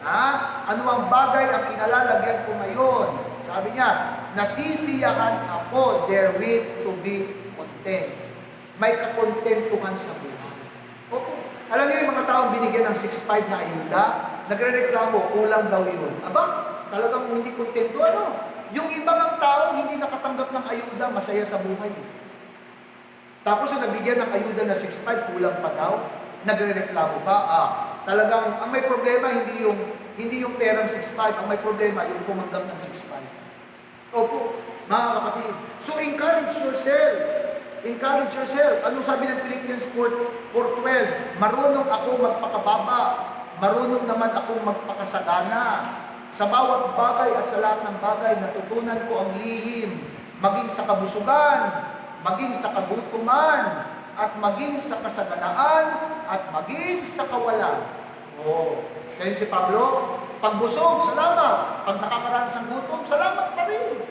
Speaker 1: Ha? Anumang bagay ang kinalalagyan ko ngayon. Sabi niya, nasisiyahan ako therewith to be content. May kakontentuhan sa buhay. Opo. Alam niyo yung mga taong binigyan ng 6.5 na ayuda, nagre-reklamo, kulang daw yun. Aba, talagang hindi kontento, ano? Yung ibang taong hindi nakatanggap ng ayuda, masaya sa buhay. Tapos yung nabigyan ng ayuda na 6.5, kulang pa daw, nagre-reklamo pa. Talagang, ang may problema, hindi yung perang 6.5, ang may problema, yung tumanggap ng 6.5. Opo, mga kapatid. So encourage yourself. Encourage yourself. Anong sabi ng Philippians 4:12? Marunong ako magpakababa. Marunong naman akong magpakasagana. Sa bawat bagay at sa lahat ng bagay, natutunan ko ang lihim. Maging sa kabusugan, maging sa kagutuman, at maging sa kasaganaan, at maging sa kawalan. Kaya si Pablo, pagbusog, salamat. Pag nakakaranas ng gutom, salamat pa rin.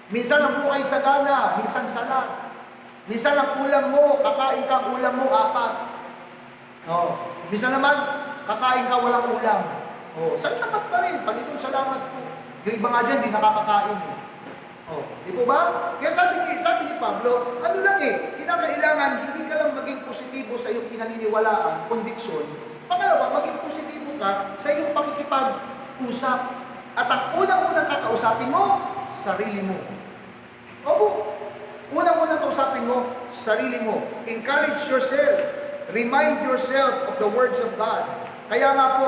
Speaker 1: Minsan ang buhay sagana, minsan salat. Minsan ang ulam mo, kakain ka, ulam mo, 4. Minsan naman, kakain ka, walang ulam. Salamat pa rin. Pag itong salamat po. Yung iba nga dyan, di nakakakain. Di po ba? Kaya sabi ni Pablo, ano lang kinakailangan, hindi ka lang maging positibo sa iyong pinaniniwalaan, conviction. Pangalawa, maging positibo ka sa iyong pakikipag-usap. At ang unang-unang kakausapin mo, sarili mo. Opo. Unang-unang kausapin mo, sarili mo. Encourage yourself. Remind yourself of the words of God. Kaya nga po,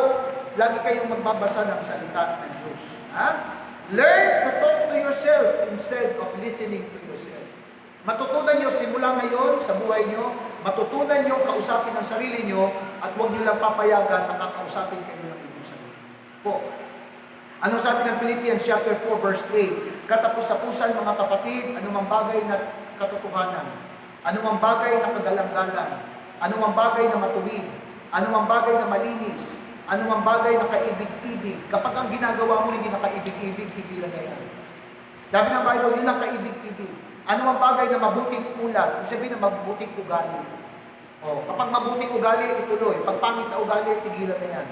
Speaker 1: lagi kayong magbabasa ng salita ng Diyos. Ha? Learn to talk to yourself instead of listening to yourself. Matutunan nyo simula ngayon sa buhay nyo, matutunan nyo kausapin ang sarili nyo, at huwag nyo lang papayagan na kakausapin kayo ng inyong sarili. Po. Ano sabi ng Philippians chapter 4 verse 8? Katapos-tapusan mga kapatid, anumang bagay na katotohanan, anumang bagay na kagalang-galang, anumang bagay na matuwid, anumang bagay na malinis, anumang bagay na kaibig-ibig. Kapag ang ginagawa mo hindi na kaibig-ibig, tigilan na yan. Sabi ng Bible, yun lang kaibig-ibig. Anumang bagay na mabuting ulat, ibig sabihin na mabuting ugali. Kapag mabuting ugali, ituloy. Pag pangit na ugali, tigilan na yan.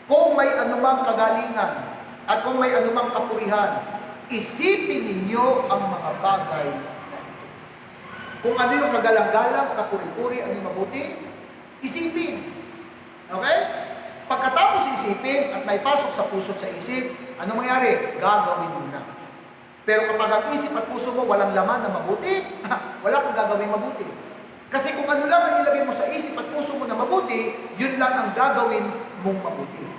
Speaker 1: Kung may anumang kagalingan, at kung may anumang kapurihan, isipin ninyo ang mga bagay na ito. Kung ano yung kagalang-galang, kapuri-puri, ano yung mabuti, isipin. Okay? Pagkatapos isipin at naipasok sa puso at sa isip, ano mangyari? Gagawin mo na. Pero kapag ang isip at puso mo walang laman na mabuti, wala kang gagawin mabuti. Kasi kung ano lang ang ilagay mo sa isip at puso mo na mabuti, yun lang ang gagawin mong mabuti.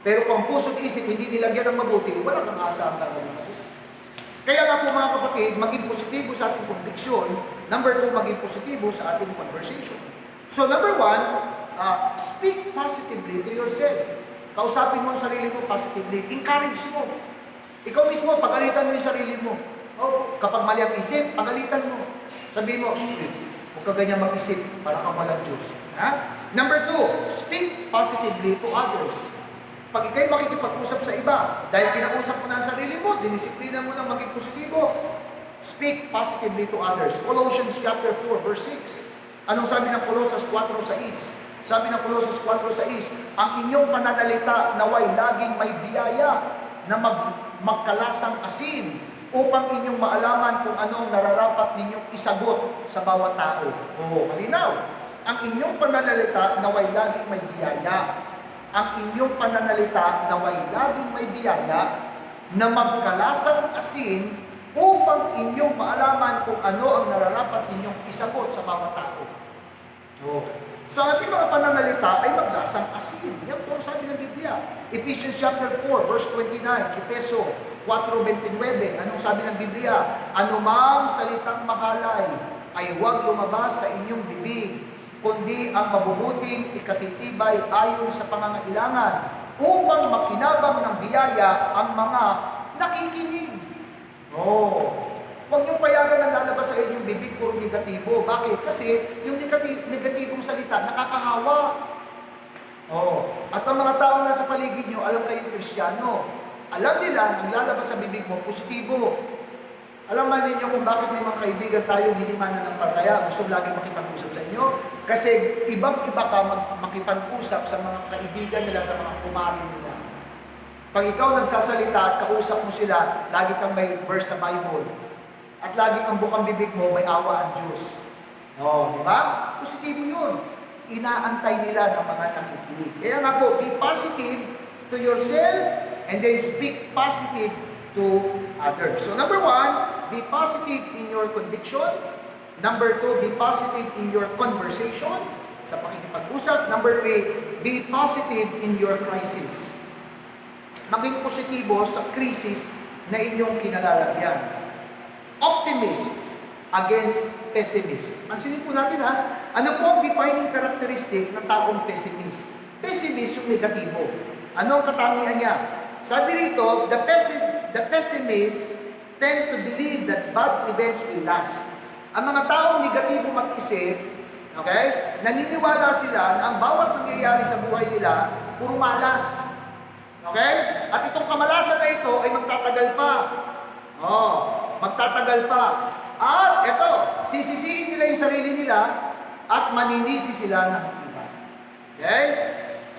Speaker 1: Pero kung ang puso at isip hindi nilagyan ng mabuti, wala kang aasahang gagawin mabuti. Kaya nga po mga kapatid, maging positibo sa ating conviction. Number 2, maging positibo sa ating conversation. So number 1, speak positively to yourself. Kausapin mo ang sarili mo positively. Encourage mo. Ikaw mismo, pagalitan mo yung sarili mo. Kapag mali ang isip, pagalitan mo. Sabihin mo, huwag ka ganyan mag-isip para kang walang Diyos. Number 2, speak positively to others. Pag ikaw'y makikipag-usap sa iba, dahil kinausap mo na ang sarili mo, dinisiplina mo na maging positibo, speak positively to others. Colossians chapter 4, verse 6. Anong sabi ng Colossus 4:6? Sabi ng Colossus 4:6, ang inyong pananalita naway laging may biyaya na magkalasang asin upang inyong maalaman kung ano ang nararapat ninyong isagot sa bawat tao. Malinaw. Ang inyong pananalita naway laging may biyaya. Ang inyong pananalita naway laging may biyaya na magkalasang asin upang inyong maalaman kung ano ang nararapat ninyong isagot sa bawat tao. So ang ating mga pananalita ay maglasang asin. Yan po ang sabi ng Biblia. Ephesians chapter 4, verse 29, Efeso 4:29. Anong sabi ng Biblia? Anumang salitang mahalay ay huwag lumabas sa inyong bibig, kundi ang mabubuting ikatitibay ayon sa pangangailangan, upang makinabang ng biyaya ang mga nakikinig. Oh, huwag niyong payagan ang lalabas sa inyong bibig puro negatibo. Bakit? Kasi yung negatibong salita nakakahawa. Oh, at ang mga tao na sa paligid niyo, alam kayong Kristiyano, alam nila ang lalabas sa bibig mo positibo. Alam man ninyo kung bakit may mga kaibigan tayo hindi mananampalataya, gusto lagi makipag-usap sa inyo. Kasi ibang-iba ka makipag-usap sa mga kaibigan nila, sa mga kumari nila. Pag ikaw nagsasalita at kausap mo sila, lagi kang may verse sa Bible. At laging ang bukang bibig mo, may awa ang Diyos. Oh, di ba? Positibo yun. Inaantay nila ng mga nakikinig. Kaya nga po, be positive to yourself and then speak positive to others. So number 1, be positive in your conviction. Number 2, be positive in your conversation, sa pakikipag-usap. Number 3, be positive in your crisis. Maging positibo sa krisis na inyong kinalalagyan. Optimist against pessimist. Pansinin po natin ha, ano po ang defining characteristic ng taong pessimist? Pessimist yung negatibo. Ano ang katangian niya? Sabi rito, the pessimist tend to believe that bad events will last. Ang mga taong negatibo mag-isip, okay, naniniwala sila na ang bawat nangyayari sa buhay nila, puro malas. Okay? At itong kamalasan na ito ay magtatagal pa. Oh, magtatagal pa. At ito, sisisihin nila yung sarili nila at maninisi sila ng iba. Okay?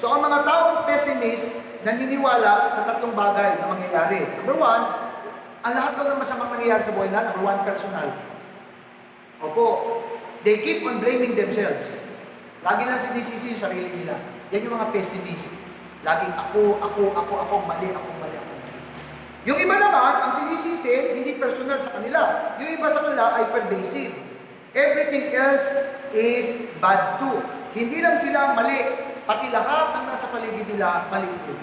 Speaker 1: So ang mga taong pessimist, naniniwala sa tatlong bagay na mangyayari. Number 1, ang lahat daw ng masamang nangyayari sa buhay na, number 1, personal. Opo, they keep on blaming themselves. Lagi na sinisisi yung sarili nila. Yan yung mga pessimist. Laging ako, mali. Yung iba naman, ang sinisisi, hindi personal sa kanila. Yung iba sa kanila ay pervasive. Everything else is bad too. Hindi lang sila mali, pati lahat ng nasa paligid nila, mali din.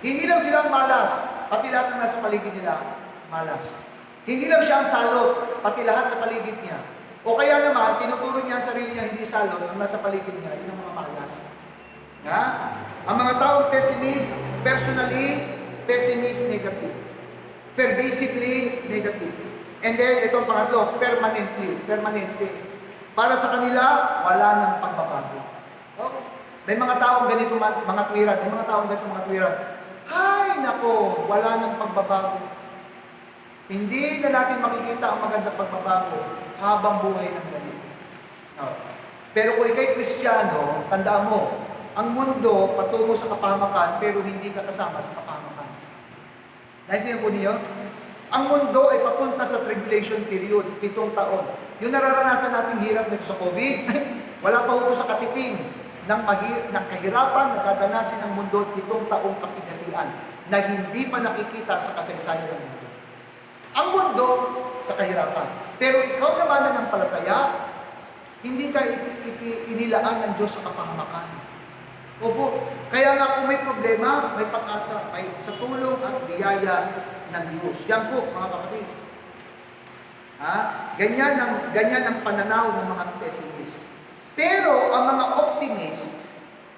Speaker 1: Hindi lang sila malas, pati lahat ng nasa paligid nila, malas. Hindi lang siya ang salot, pati lahat sa paligid niya. O kaya naman, tinuturo niya ang sarili niya, hindi salot, ang nasa paligid niya, yun ang mga malas. Ha? Ang mga taong pessimist, personally, pessimist, negative. Pervasively, negative. And then, itong pangatlo, permanently. Para sa kanila, wala nang pagbabago. Oh, may mga taong ganito, mga tuwiran. May mga taong ganito, mga tuwiran. Ay, nako, wala nang pagbabago. Hindi na natin makikita ang magandang pagbabago habang buhay ng ganito. No. Pero kung ikay Kristiyano, tandaan mo, ang mundo patungo sa kapahamakan, pero hindi ka kasama sa kapahamakan. Naintindihan po niyo? Ang mundo ay papunta sa tribulation period, 7 taon. Yung nararanasan natin hirap nito sa COVID, wala pa ito sa katiting ng kahirapan na dadanasin ng mundo 7 taong kapigatian na hindi pa nakikita sa kasaysayan ng mundo. Ang mundo sa kahirapan. Pero ikaw naman na ng palataya, hindi ka inilaan ng Diyos sa kapahamakan. Opo. Kaya nga kung may problema, may pag-asa, ay sa tulong at biyaya ng Diyos. Yan po, mga kapatid. Ha? Ganyan ang pananaw ng mga pessimist. Pero ang mga optimist,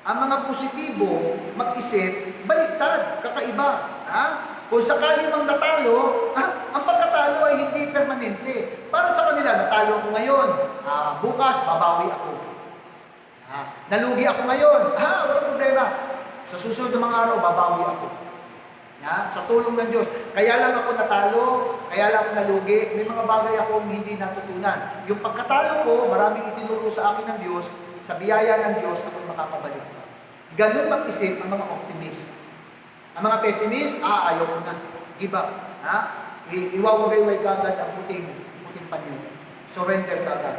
Speaker 1: ang mga positibo, mag-isip, baliktad, kakaiba. Ha? Kung sakali mang natalo, ang pagkatalo ay hindi permanente. Para sa kanila, natalo ako ngayon. Bukas, babawi ako. Nalugi ako ngayon. Walang problema. Sa susunod ng mga araw, babawi ako. Sa tulong ng Diyos. Kaya lang ako natalo, kaya lang ako nalugi. May mga bagay akong hindi natutunan. Yung pagkatalo ko, maraming itinuro sa akin ng Diyos, sa biyaya ng Diyos, ako'y makakabalik pa. Ganun mag-isip ang mga optimist. Ang mga pessimist, ayaw ko na. Give up. Iwawagay-way ka agad ang puting panyo. Surrender ka agad.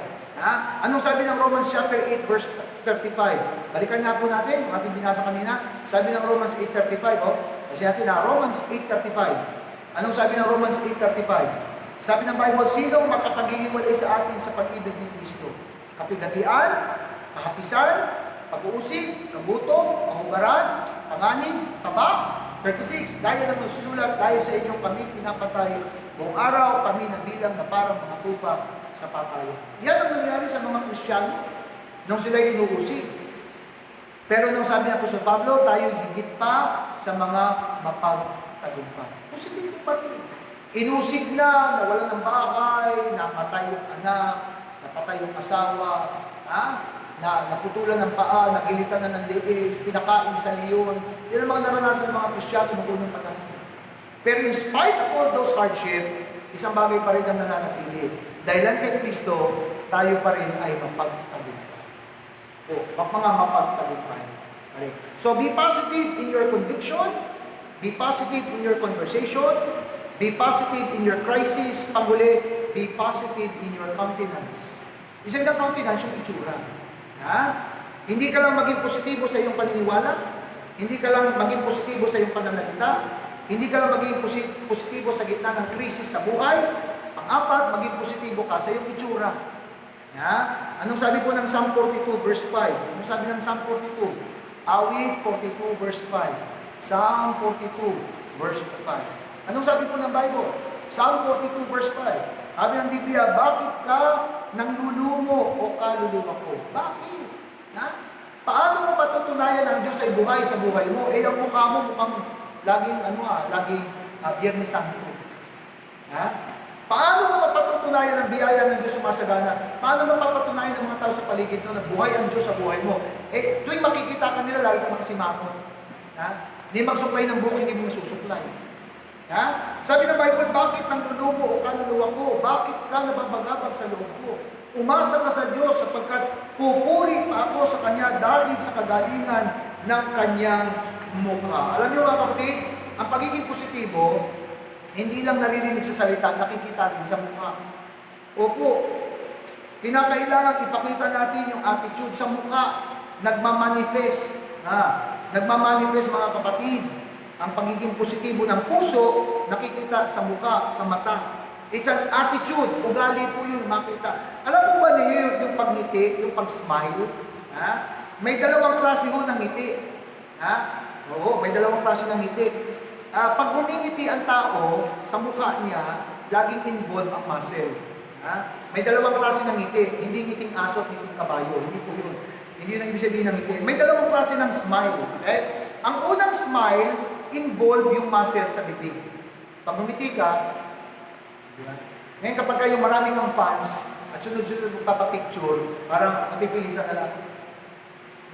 Speaker 1: Anong sabi ng Romans chapter 8 verse 35? Balikan nga po natin, yung ating binasa kanina. Sabi ng Romans 8:35, kasi natin Romans 8:35. Anong sabi ng Romans 8:35? Sabi ng Bible, sinong makapaghihiwalay sa atin sa pag-ibig ni Kristo? Kapigatian, kahapisan, pag-uusig, kagutom, kahugaran, panganib, kaba. 36, gaya ng nasusulat, dahil sa inyo kami pinapatay, buong araw kami nabilang na parang mga tupa sa patayan. Yan ang nangyari sa mga Kristiyano nung sila'y inuusig. Pero nung sabi ng Apostol Pablo, tayo higit pa sa mga mapagtagumpay. Positibo pa rin. Inusig na, nawalan ng bahay, napatay yung anak, napatay yung asawa, naputulan ng paa, nagilitan na ng leeg, pinakain sa leon. Yan ang mga naranasan ng mga Kristiyano noong unang panahon. Pero in spite of all those hardship, isang bagay pa rin ang nananatili. Dahilan kay Kristo, tayo pa rin ay mapagtagumpay. Mga mapagtagumpay. So be positive in your conviction, be positive in your conversation, be positive in your crisis, panghuli, be positive in your countenance. Isang ng countenance yung itsura. Hindi ka lang maging positibo sa iyong paniniwala, hindi ka lang maging positibo sa iyong pananalita, hindi ka lang maging positibo sa gitna ng krisis sa buhay. Pang-apat, maging positibo ka sa iyong itsura. Anong sabi po ng Psalm 42 verse 5? Anong sabi ng Psalm 42? Awit 42 verse 5. Psalm 42 verse 5. Anong sabi po ng Bible? Psalm 42 verse 5. Sabi ng Biblia, bakit ka nang lulumo o kaluluwa ko? Bakit? Paano mo patutunayan ang Diyos ay buhay sa buhay mo? Ang mukha mo mukhang laging Biyernes Santo. Paano mo mapatutunayan ang biyaya ng Diyos sumasagana? Paano mo mapatunayan ng mga tao sa paligid mo na buhay ang Diyos sa buhay mo? Tuwing makikita ka nila, lagi ka makasimangon. Hindi magsuklay ng buhay, hindi mo masusuklay. Sabi ng Bible, bakit ang lulubo o kaluluwa ko? Bakit ka nababagabag sa loob ko? Umasa ka sa Diyos sapagkat pupuri pa ako sa Kanya dahil sa kagalingan ng Kanyang mukha. Alam niyo mga kapatid, ang pagiging positibo, hindi lang naririnig sa salita, nakikita rin sa mukha. Opo, kinakailangan ipakita natin yung attitude sa mukha. Nagmamanifest. Nagmamanifest mga kapatid. Ang pagiging positibo ng puso, nakikita sa mukha, sa mata. It's an attitude. Ugali po yun, makita. Alam mo ba niyo yung pagngiti, yung pag-smile? May dalawang klase ho ng ngiti. Oo, may dalawang klase ng ngiti. Pag humingiti ang tao, sa mukha niya, laging involved ang muscle. May dalawang klase ng ngiti. Hindi ngiting aso at ngiting kabayo. Hindi po yun. Hindi yun ang ibig sabihin ng ngiti. May dalawang klase ng smile. Okay? Ang unang smile, involve yung muscle sa bibig. Pag humiti ka, ngayon kapag kayo marami kang fans, at sunod-sunod magpapapicture, parang napipilitan na lang.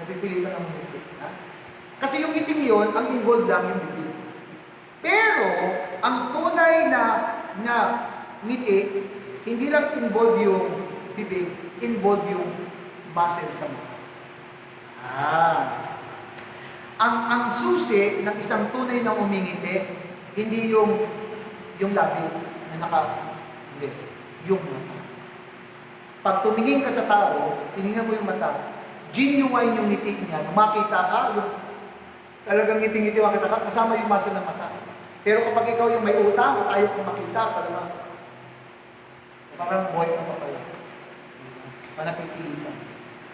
Speaker 1: Napipilitan ang humiti. Kasi yung itim yun, ang involved lang yung bibig. Pero, ang tunay na ngiti, hindi lang involve yung bibig, involve yung muscle sa mukha. Ang susi ng isang tunay na umingiti, hindi yung labi na hindi, yung mata. Pag tumingin ka sa tao, tinignan mo yung mata, genuine yung ngiti niya. Nung makita ka, yung talagang ngiti-ngiti makita ka, kasama yung muscle ng mata. Pero kapag ikaw yung may utang at ayaw kong makita, parang boy ka pa pala. Panapipilitan.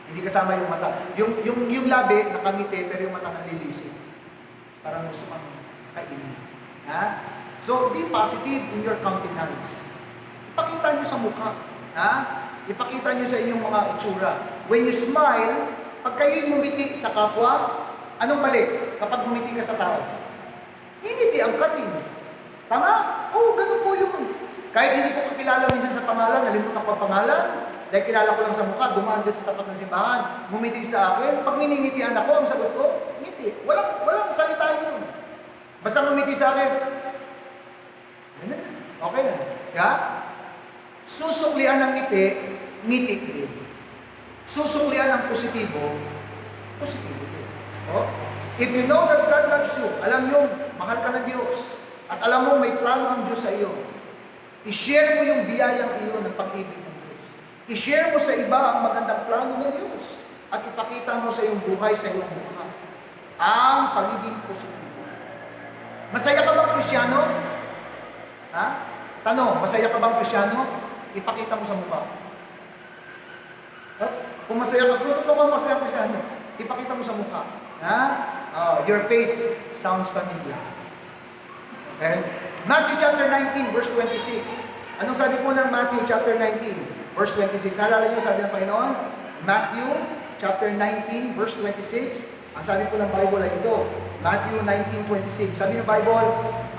Speaker 1: Hindi kasama yung mata. Yung labi, nakangiti, pero yung mata nanlilisip. Parang gusto kang kainin. So, be positive in your countenance. Ipakita nyo sa mukha. Ipakita nyo sa inyong mga itsura. When you smile, pag kayo'y ngumiti sa kapwa, anong mali kapag ngumiti ka sa tao? Ngiti ang kanin. Tama? Oo, ganun po yun. Kahit hindi ko kakilala minsan sa pangalan, nalimutan ko ang pangalan, dahil kilala ko lang sa mukha, dumaan dyan sa tapat ng simbahan, ngumiti sa akin, pag niningitian ako, ang sagot ko, ngiti. Walang salita yun. Basta ngumiti sa akin, okay na. Susuklian ng ngiti, ngiti din. Susuklian ng positibo, positibo din. If you know that God loves you, alam nyo, mahal ka ng Diyos, at alam mo may plano ang Diyos sa iyo, i-share mo yung biyayang iyo ng pag-ibig ng Diyos. I-share mo sa iba ang magandang plano ng Diyos at ipakita mo sa iyong buhay, sa iyong buhay ang pagiging positibo. Masaya ka bang Kristyano? Tanong, masaya ka bang Kristyano? Ipakita mo sa mukha. Kung masaya ka, totoo ka masaya Kristyano. ipakita mo sa mukha. Ha? Your face sounds familiar. Okay? Matthew chapter 19, verse 26. Anong sabi po ng Matthew chapter 19, verse 26? Naalala nyo, sabi ng Panginoon? Matthew chapter 19, verse 26. Ang sabi po ng Bible ay ito, Matthew 19:26. Sabi ng Bible,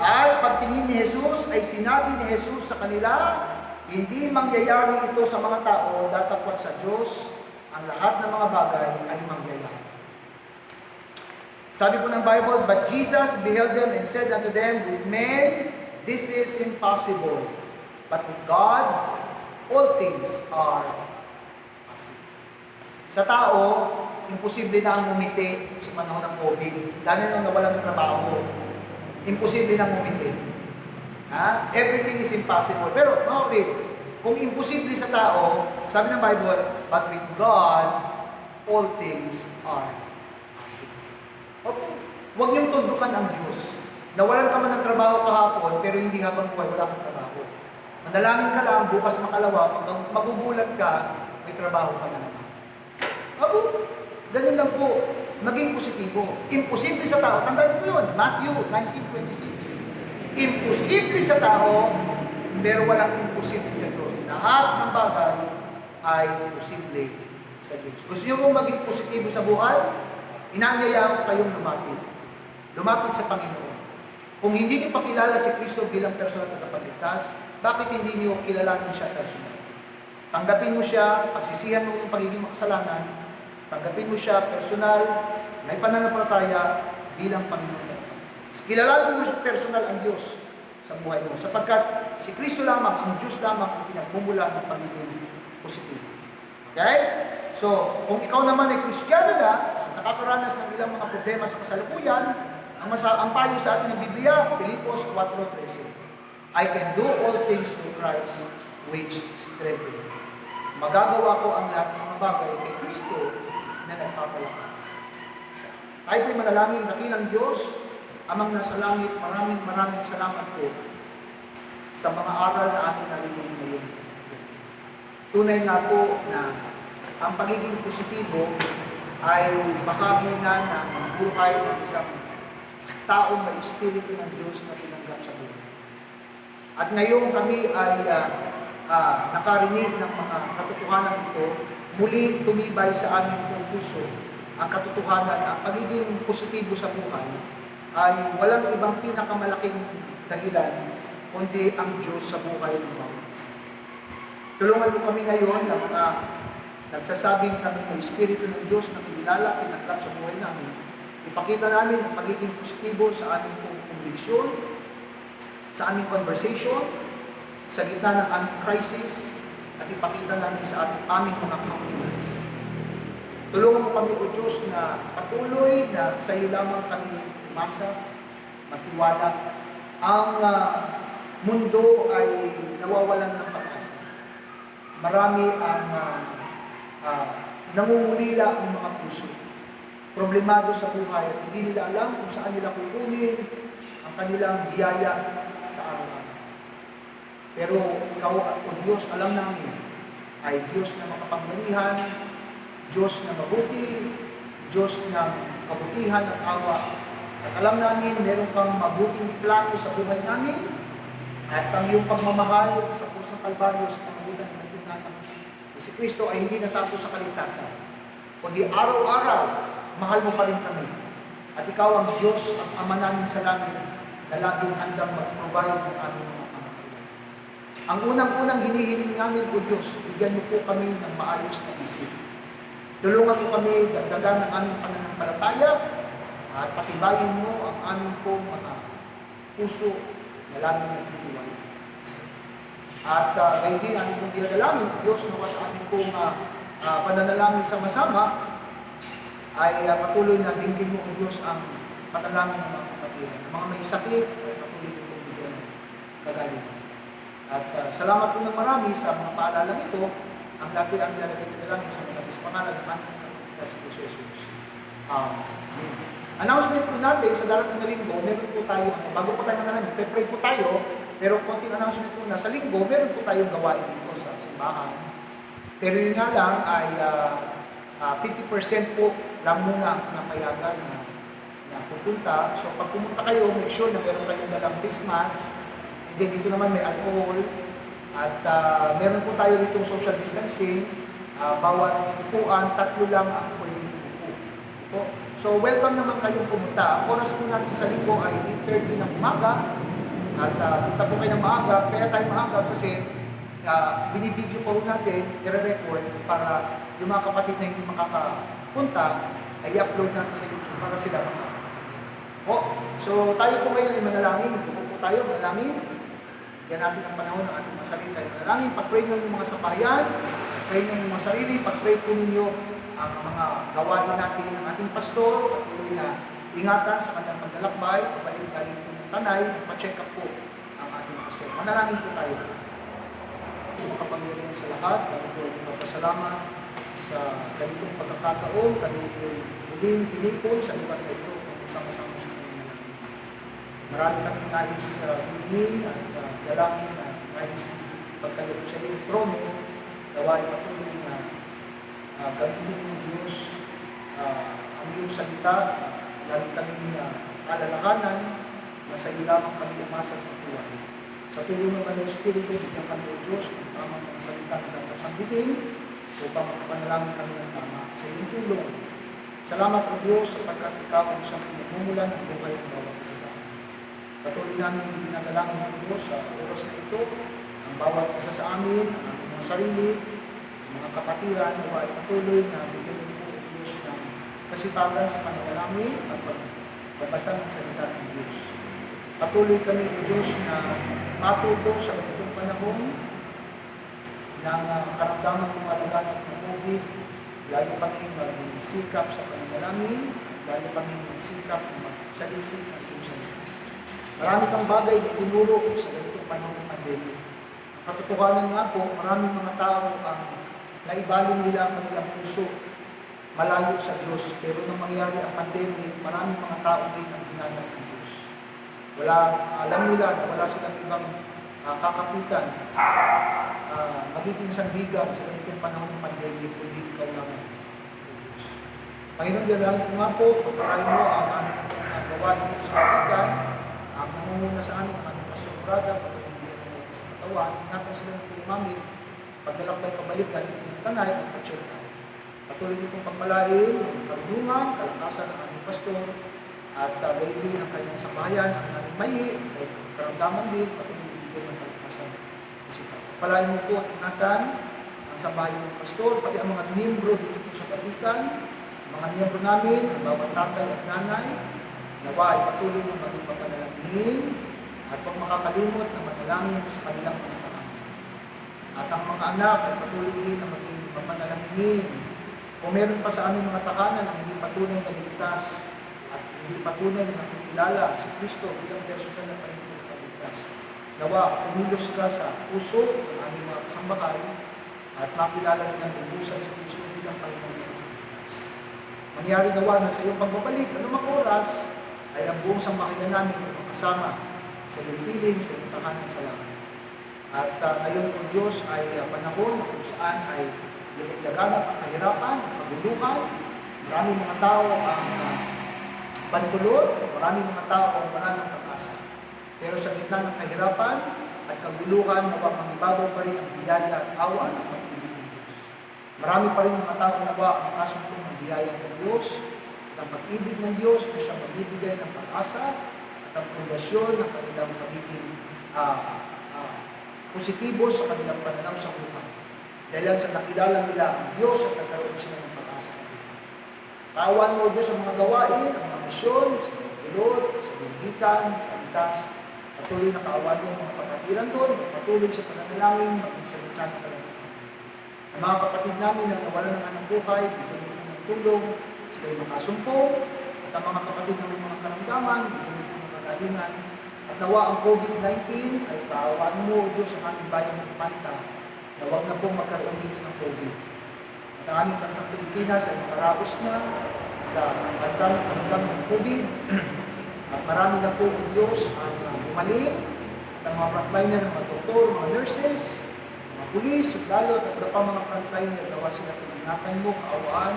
Speaker 1: at pagtingin ni Jesus ay sinabi ni Jesus sa kanila, hindi mangyayari ito sa mga tao, datapwat sa Diyos, ang lahat ng mga bagay ay mangyayari. Sabi po ng Bible, but Jesus beheld them and said unto them, with men this is impossible, but with God all things are possible. Sa tao, imposible na ang umiti sa panahon ng COVID, lalo na nawalan ng trabaho. Imposible na umiti. Ha? Everything is impossible. Pero, mga kapatid, kung imposible sa tao, sabi ng Bible, but with God, all things are possible. Okay. Huwag niyong tundukan ang Diyos. Nawalan ka man ng trabaho kahapon, pero hindi habang buhay, wala kang trabaho. Manalangin ka lang, bukas makalawa, pag magugulat ka, may trabaho ka na naman. Abo, ganun lang po. Maging positibo. Imposible sa tao. Tandaan po yun. Matthew 19:26. Imposible sa tao, pero walang imposible sa Diyos. Lahat ng bagay ay posible sa Diyos. Gusto niyo kong maging positibo sa buhay? Inaanyaya ko kayong lumapit. Lumapit sa Panginoon. Kung hindi niyo pakilala si Kristo bilang personal na tagapagligtas, bakit hindi niyo kilalanin siya personal? Tanggapin mo siya, pagsisihan mo yung pagiging makasalanan, tanggapin mo siya personal, may pananampalataya bilang Panginoon. Kilalanin mo siya personal ang Diyos sa buhay mo, sapagkat si Kristo lamang, ang Diyos lamang ang pinagmumula ng pagiging positibo. Okay? So, kung ikaw naman ay Kristiyano na, nakakaranas ng ilang mga problema sa kasalukuyan, ang payo sa atin ng Biblia, Filipos 4:13. I can do all things through Christ which strengthens me. Magagawa ko ang lahat ng mga bagay kay Kristo na nagpapalakas. Tayo po'y manalangin, dakilang Diyos, amang nasa langit, maraming salamat po sa mga aral na ating narinig ngayon. Tunay nga po na ang pagiging positibo ay bahagi na ng buhay ng isang taong may Espiritu ng Diyos na tinanggap sa buhay. At ngayon kami ay nakarinig ng mga katotohanan ito, muli tumibay sa aming puso ang katotohanan na ang pagiging positibo sa buhay ay walang ibang pinakamalaking dahilan kundi ang Diyos sa buhay ng bawat isa. Tulungan mo kami ngayon na mga nagsasabing kami may Espiritu ng Diyos na kinilala, tinanggap sa buhay namin. Ipakita namin ang pagiging positibo sa aming conviction, sa aming conversation, sa gitna ng aming crisis, at ipakita namin sa aming mga countenance. Tulungan mo kami, O Diyos, na patuloy na sa iyo lamang kami umasa, matiwala. Ang mundo ay nawawalan ng pag-asa. Marami ang nangungulila ang mga puso. Problemado sa buhay at hindi nila alam kung saan nila kukunin ang kanilang biyaya sa araw-araw. Pero ikaw at O Diyos, alam namin, ay Diyos na makapangyarihan, Diyos na mabuti, Diyos ng kabutihan at awa. At alam namin, meron kang mabuting plano sa buhay namin, at ang iyong pagmamahal sa Krus ng Kalbaryo sa pamagitan ng tingnan si Kristo ay hindi natapos sa kaligtasan, kundi araw-araw, mahal mo pa rin kami. At ikaw ang Diyos, ang Ama namin sa langit, na laging handang mag-provide ng aming mga pangangailangan. Ang unang-unang hinihiling namin, O Diyos, bigyan mo po kami ng maayos na isip. Tulungan mo kami, dagdagan ng aming pananampalataya, at patibayin mo ang aming pong mga puso na laging nagtitiwala. At gayon din ang aming dinadalangin, Diyos, nawa sa aming pong pananalangin sama-sama, ay patuloy na dinggin mo, O Diyos, ang panalangin ng mga kapatid. Ang mga may sakit, ay patuloy mo kong bigyan ng kagalingan. At salamat po ng marami sa mga paalalang ito, ang labi ang lalagay na dalangin sa mga sa pangalan ng ating si Jesus. Amen. Announcement po natin sa darating na linggo, meron po tayo, bago po tayo manalangin, pe-pray po tayo, pero konting announcement po na sa linggo, meron po tayong gawain dito sa simbahan. Pero yun nga lang ay 50% po lang muna ang pinapayagan na pupunta. So pag pumunta kayo, make sure na meron kayong dalang face mask. And then dito naman may alcohol. At meron po tayo dito social distancing. Bawat upuan, 3 lang ang pwedeng upo. So welcome naman kayong pumunta. Ang oras po natin sa linggo ay 8:30 ng umaga. At punta po kayo ng maaga. Kaya tayo maaga kasi binibidyo po natin, i-record para yung mga kapatid na hindi makakapunta ay i-upload natin sa YouTube para sila so tayo po ngayon ay manalangin. Buko po tayo, manalangin. Yan natin ang panahon ng ating masalita ay manalangin. Pag-pray nyo yung mga sabayan, pag-pray nyo yung mga sarili, pag-pray po ninyo ang mga gawain natin ng ating pastor, patuloy na ingatan sa kanyang paglalakbay, pabalik-balik po ng tanay, pa-check up po ang ating pastor. Manalangin po tayo. Makapangyarihan sa lahat, kami po ay magpapasalamat sa ganitong pagkakataon, kami po muling tinipon sa lugar na ito kung sama-sama sa kanyang. Marami kaming nais hingin at dalangin na nais pagkaloob sa iyong trono, gawain patuloy na gamitin ng Diyos ang iyong salita, lagi kaming alalakanan na sa iyo lamang kami umasa ng buhay. Sa tulong naman ng Espiritu, bigyan kami ng Diyos ng tamang mga salita na dapat sambitin upang makapanalangin kami ng tama sa iyong tulong. Salamat o Diyos sapagkat ikaw ang siyang pinagmumulan ng buhay ng bawat isa sa amin. Patuloy namin dinadalangin ng Diyos sa oras na ito, ang bawat isa sa amin, ang aming mga sarili, ang mga kapatiran, na ay patuloy na bigyan ng Diyos ng kasipagan sa pananalangin at pagbabasa ng salita ng Diyos. Patuloy kami o Diyos na matuto sa ganitong panahon ng karamdaman ng malaganap ng COVID, lalo kami magsikap sa pananalangin, lalo kami magsikap na magsalisip ng Diyos. Marami kang bagay na tinuro sa ganitong panahon ng pandemic. Ang katotohanan nga po, maraming mga tao ang naibaling nila ang kanilang puso malayo sa Diyos. Pero nang mangyari ang pandemic, maraming mga tao din ang hinanap ng Diyos. Alam nila na wala silang ibang kakapitan, magiging sandigan sa ganitong panahon ng pandemic, kundi ikaw lang. Panginoon, dalangin ko nga po, pagparahin mo ang aming gawain sa kapitan, ang nangunguna sa amin, ang aming Pastor Braga, pagpapagbihan ng mga sa katawan, ingatan sila ng tulumamit, pagdalakbay pabalikan, ng tanay, at pa-check out. Patuloy niyo pong pagmalain, ang karunungan, kalakasan ng aming pastor, at gayon din ang kanyang sambahayan, ang aming mayi, ay karamdaman din, patuloy din ang kalakasan. Palain mo po at ingatan ang sambahayan ng pastor, pati ang mga miyembro dito po sa Balikan, mga miyembro namin, ang bawat tatay at nanay, nawa ay patuloy ng maging mapanalangin at huwag makakalimot na manalangin sa kanilang mga anak. At ang mga anak ay patuloy din na maging mapanalangin. Kung meron pa sa aming mga takanan na hindi patunay na ligtas at hindi patunay na nakikilala si Kristo bilang personal na paligtas, nawa, kumilos ka sa puso ng aming mga kasambahay at makilala nilang lubusan sa Kristo bilang Panginoon. Mangyari nawa na sa iyong pagbabalik, anumang oras, ay ang buong sambahayan namin ay makasama sa iyong piling, sa iyong tahanan sa langit. At ngayon po Diyos ay panahon kung saan ay laganap ang kahirapan, ang pagulukan. Maraming mga tao ang pantulot, maraming mga tao ang wala ng pag-asa. Pero sa gitna ng kahirapan at kagulukan, nawa mangibabaw pa rin ang biyaya at awa ng pag-ibig ng Diyos. Marami pa rin mga tao nawa ang nakasumpong ng biyaya ng Diyos, at ang pag-ibig ng Diyos na siyang magbibigay ng pag-asa at ang pundasyon ng kanilang magiging positibo sa kanilang pananaw sa buhay. Dahil sa nakilala nila ang Diyos at nagkaroon sila ng pag-asa sa buhay. Tawan mo, Diyos, ang mga gawain, ang mga misyon, sa pagkulot, sa bilihikan, sa antas. Patuloy na kaawan mo mga kapatiran doon, patuloy sa pananalangin, magsalita ng kalangit. Ang mga kapatid namin na nawalan ng anong buhay, bigyan mo ng tulong, sila yung makasumpo, at ang mga kapatid na may mga karamdaman, bigyan mo ng kagalingan. At nawa ang COVID-19 ay kaawaan mo, Diyos, ang aming bayan ng Panta, na huwag na pong magkaroon dito ng COVID. At ang aming bansang Pilipinas ay makaraos na sa banda ng karamdaman ng COVID. At marami na po ang Diyos ang bumalik, at ang mga frontliner, mga doktor, mga nurses, mga pulis, sundalo, at iba pa mga frontliner, nawa sila po ingatan mo, kaawaan,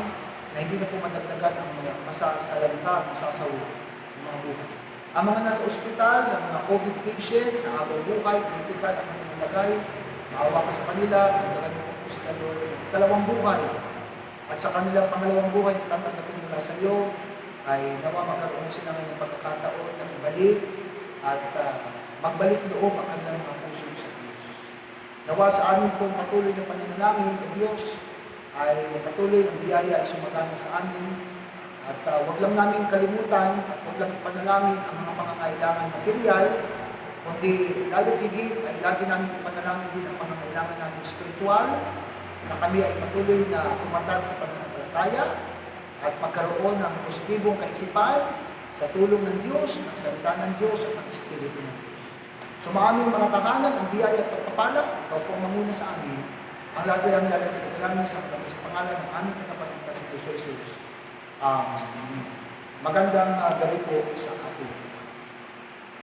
Speaker 1: na hindi na po madagdagan ang mga masasalanta, masasawa ng mga buhay. Ang mga nasa ospital, ang mga COVID patient, na agaw buhay, kritikal ang mga nilagay, maawa ka sa kanila, nagdagan mo po sila doon, kalawang buhay. At sa kanilang pangalawang buhay, tatanggapin mula sa iyo, ay nawa magkaroon sila ng pagkakataon na ibalik at magbalik loob ang kanilang mga puso sa Diyos. Nawa sa amin pong patuloy na pananalangin ng Diyos ay patuloy ang biyaya ay sumagana sa amin at wag lang namin kalimutan at wag lang ipanalangin ang mga pangangailangan material, kundi lalo tigit ay lagi namin ipanalangin din ang pangangailangan namin spiritual, na kami ay patuloy na tumatag sa pananampalataya at magkaroon ng positibong kaisipan sa tulong ng Diyos, ng salita ng Diyos at ng Espiritu ng Diyos. So maaming mga tahanan, ang biyaya at pagpapala, ikaw po mamuna sa amin, ang lahat ay ang lalagay sa pangalan ng aming kapatid si Kristo Jesus. Magandang gabi po sa atin.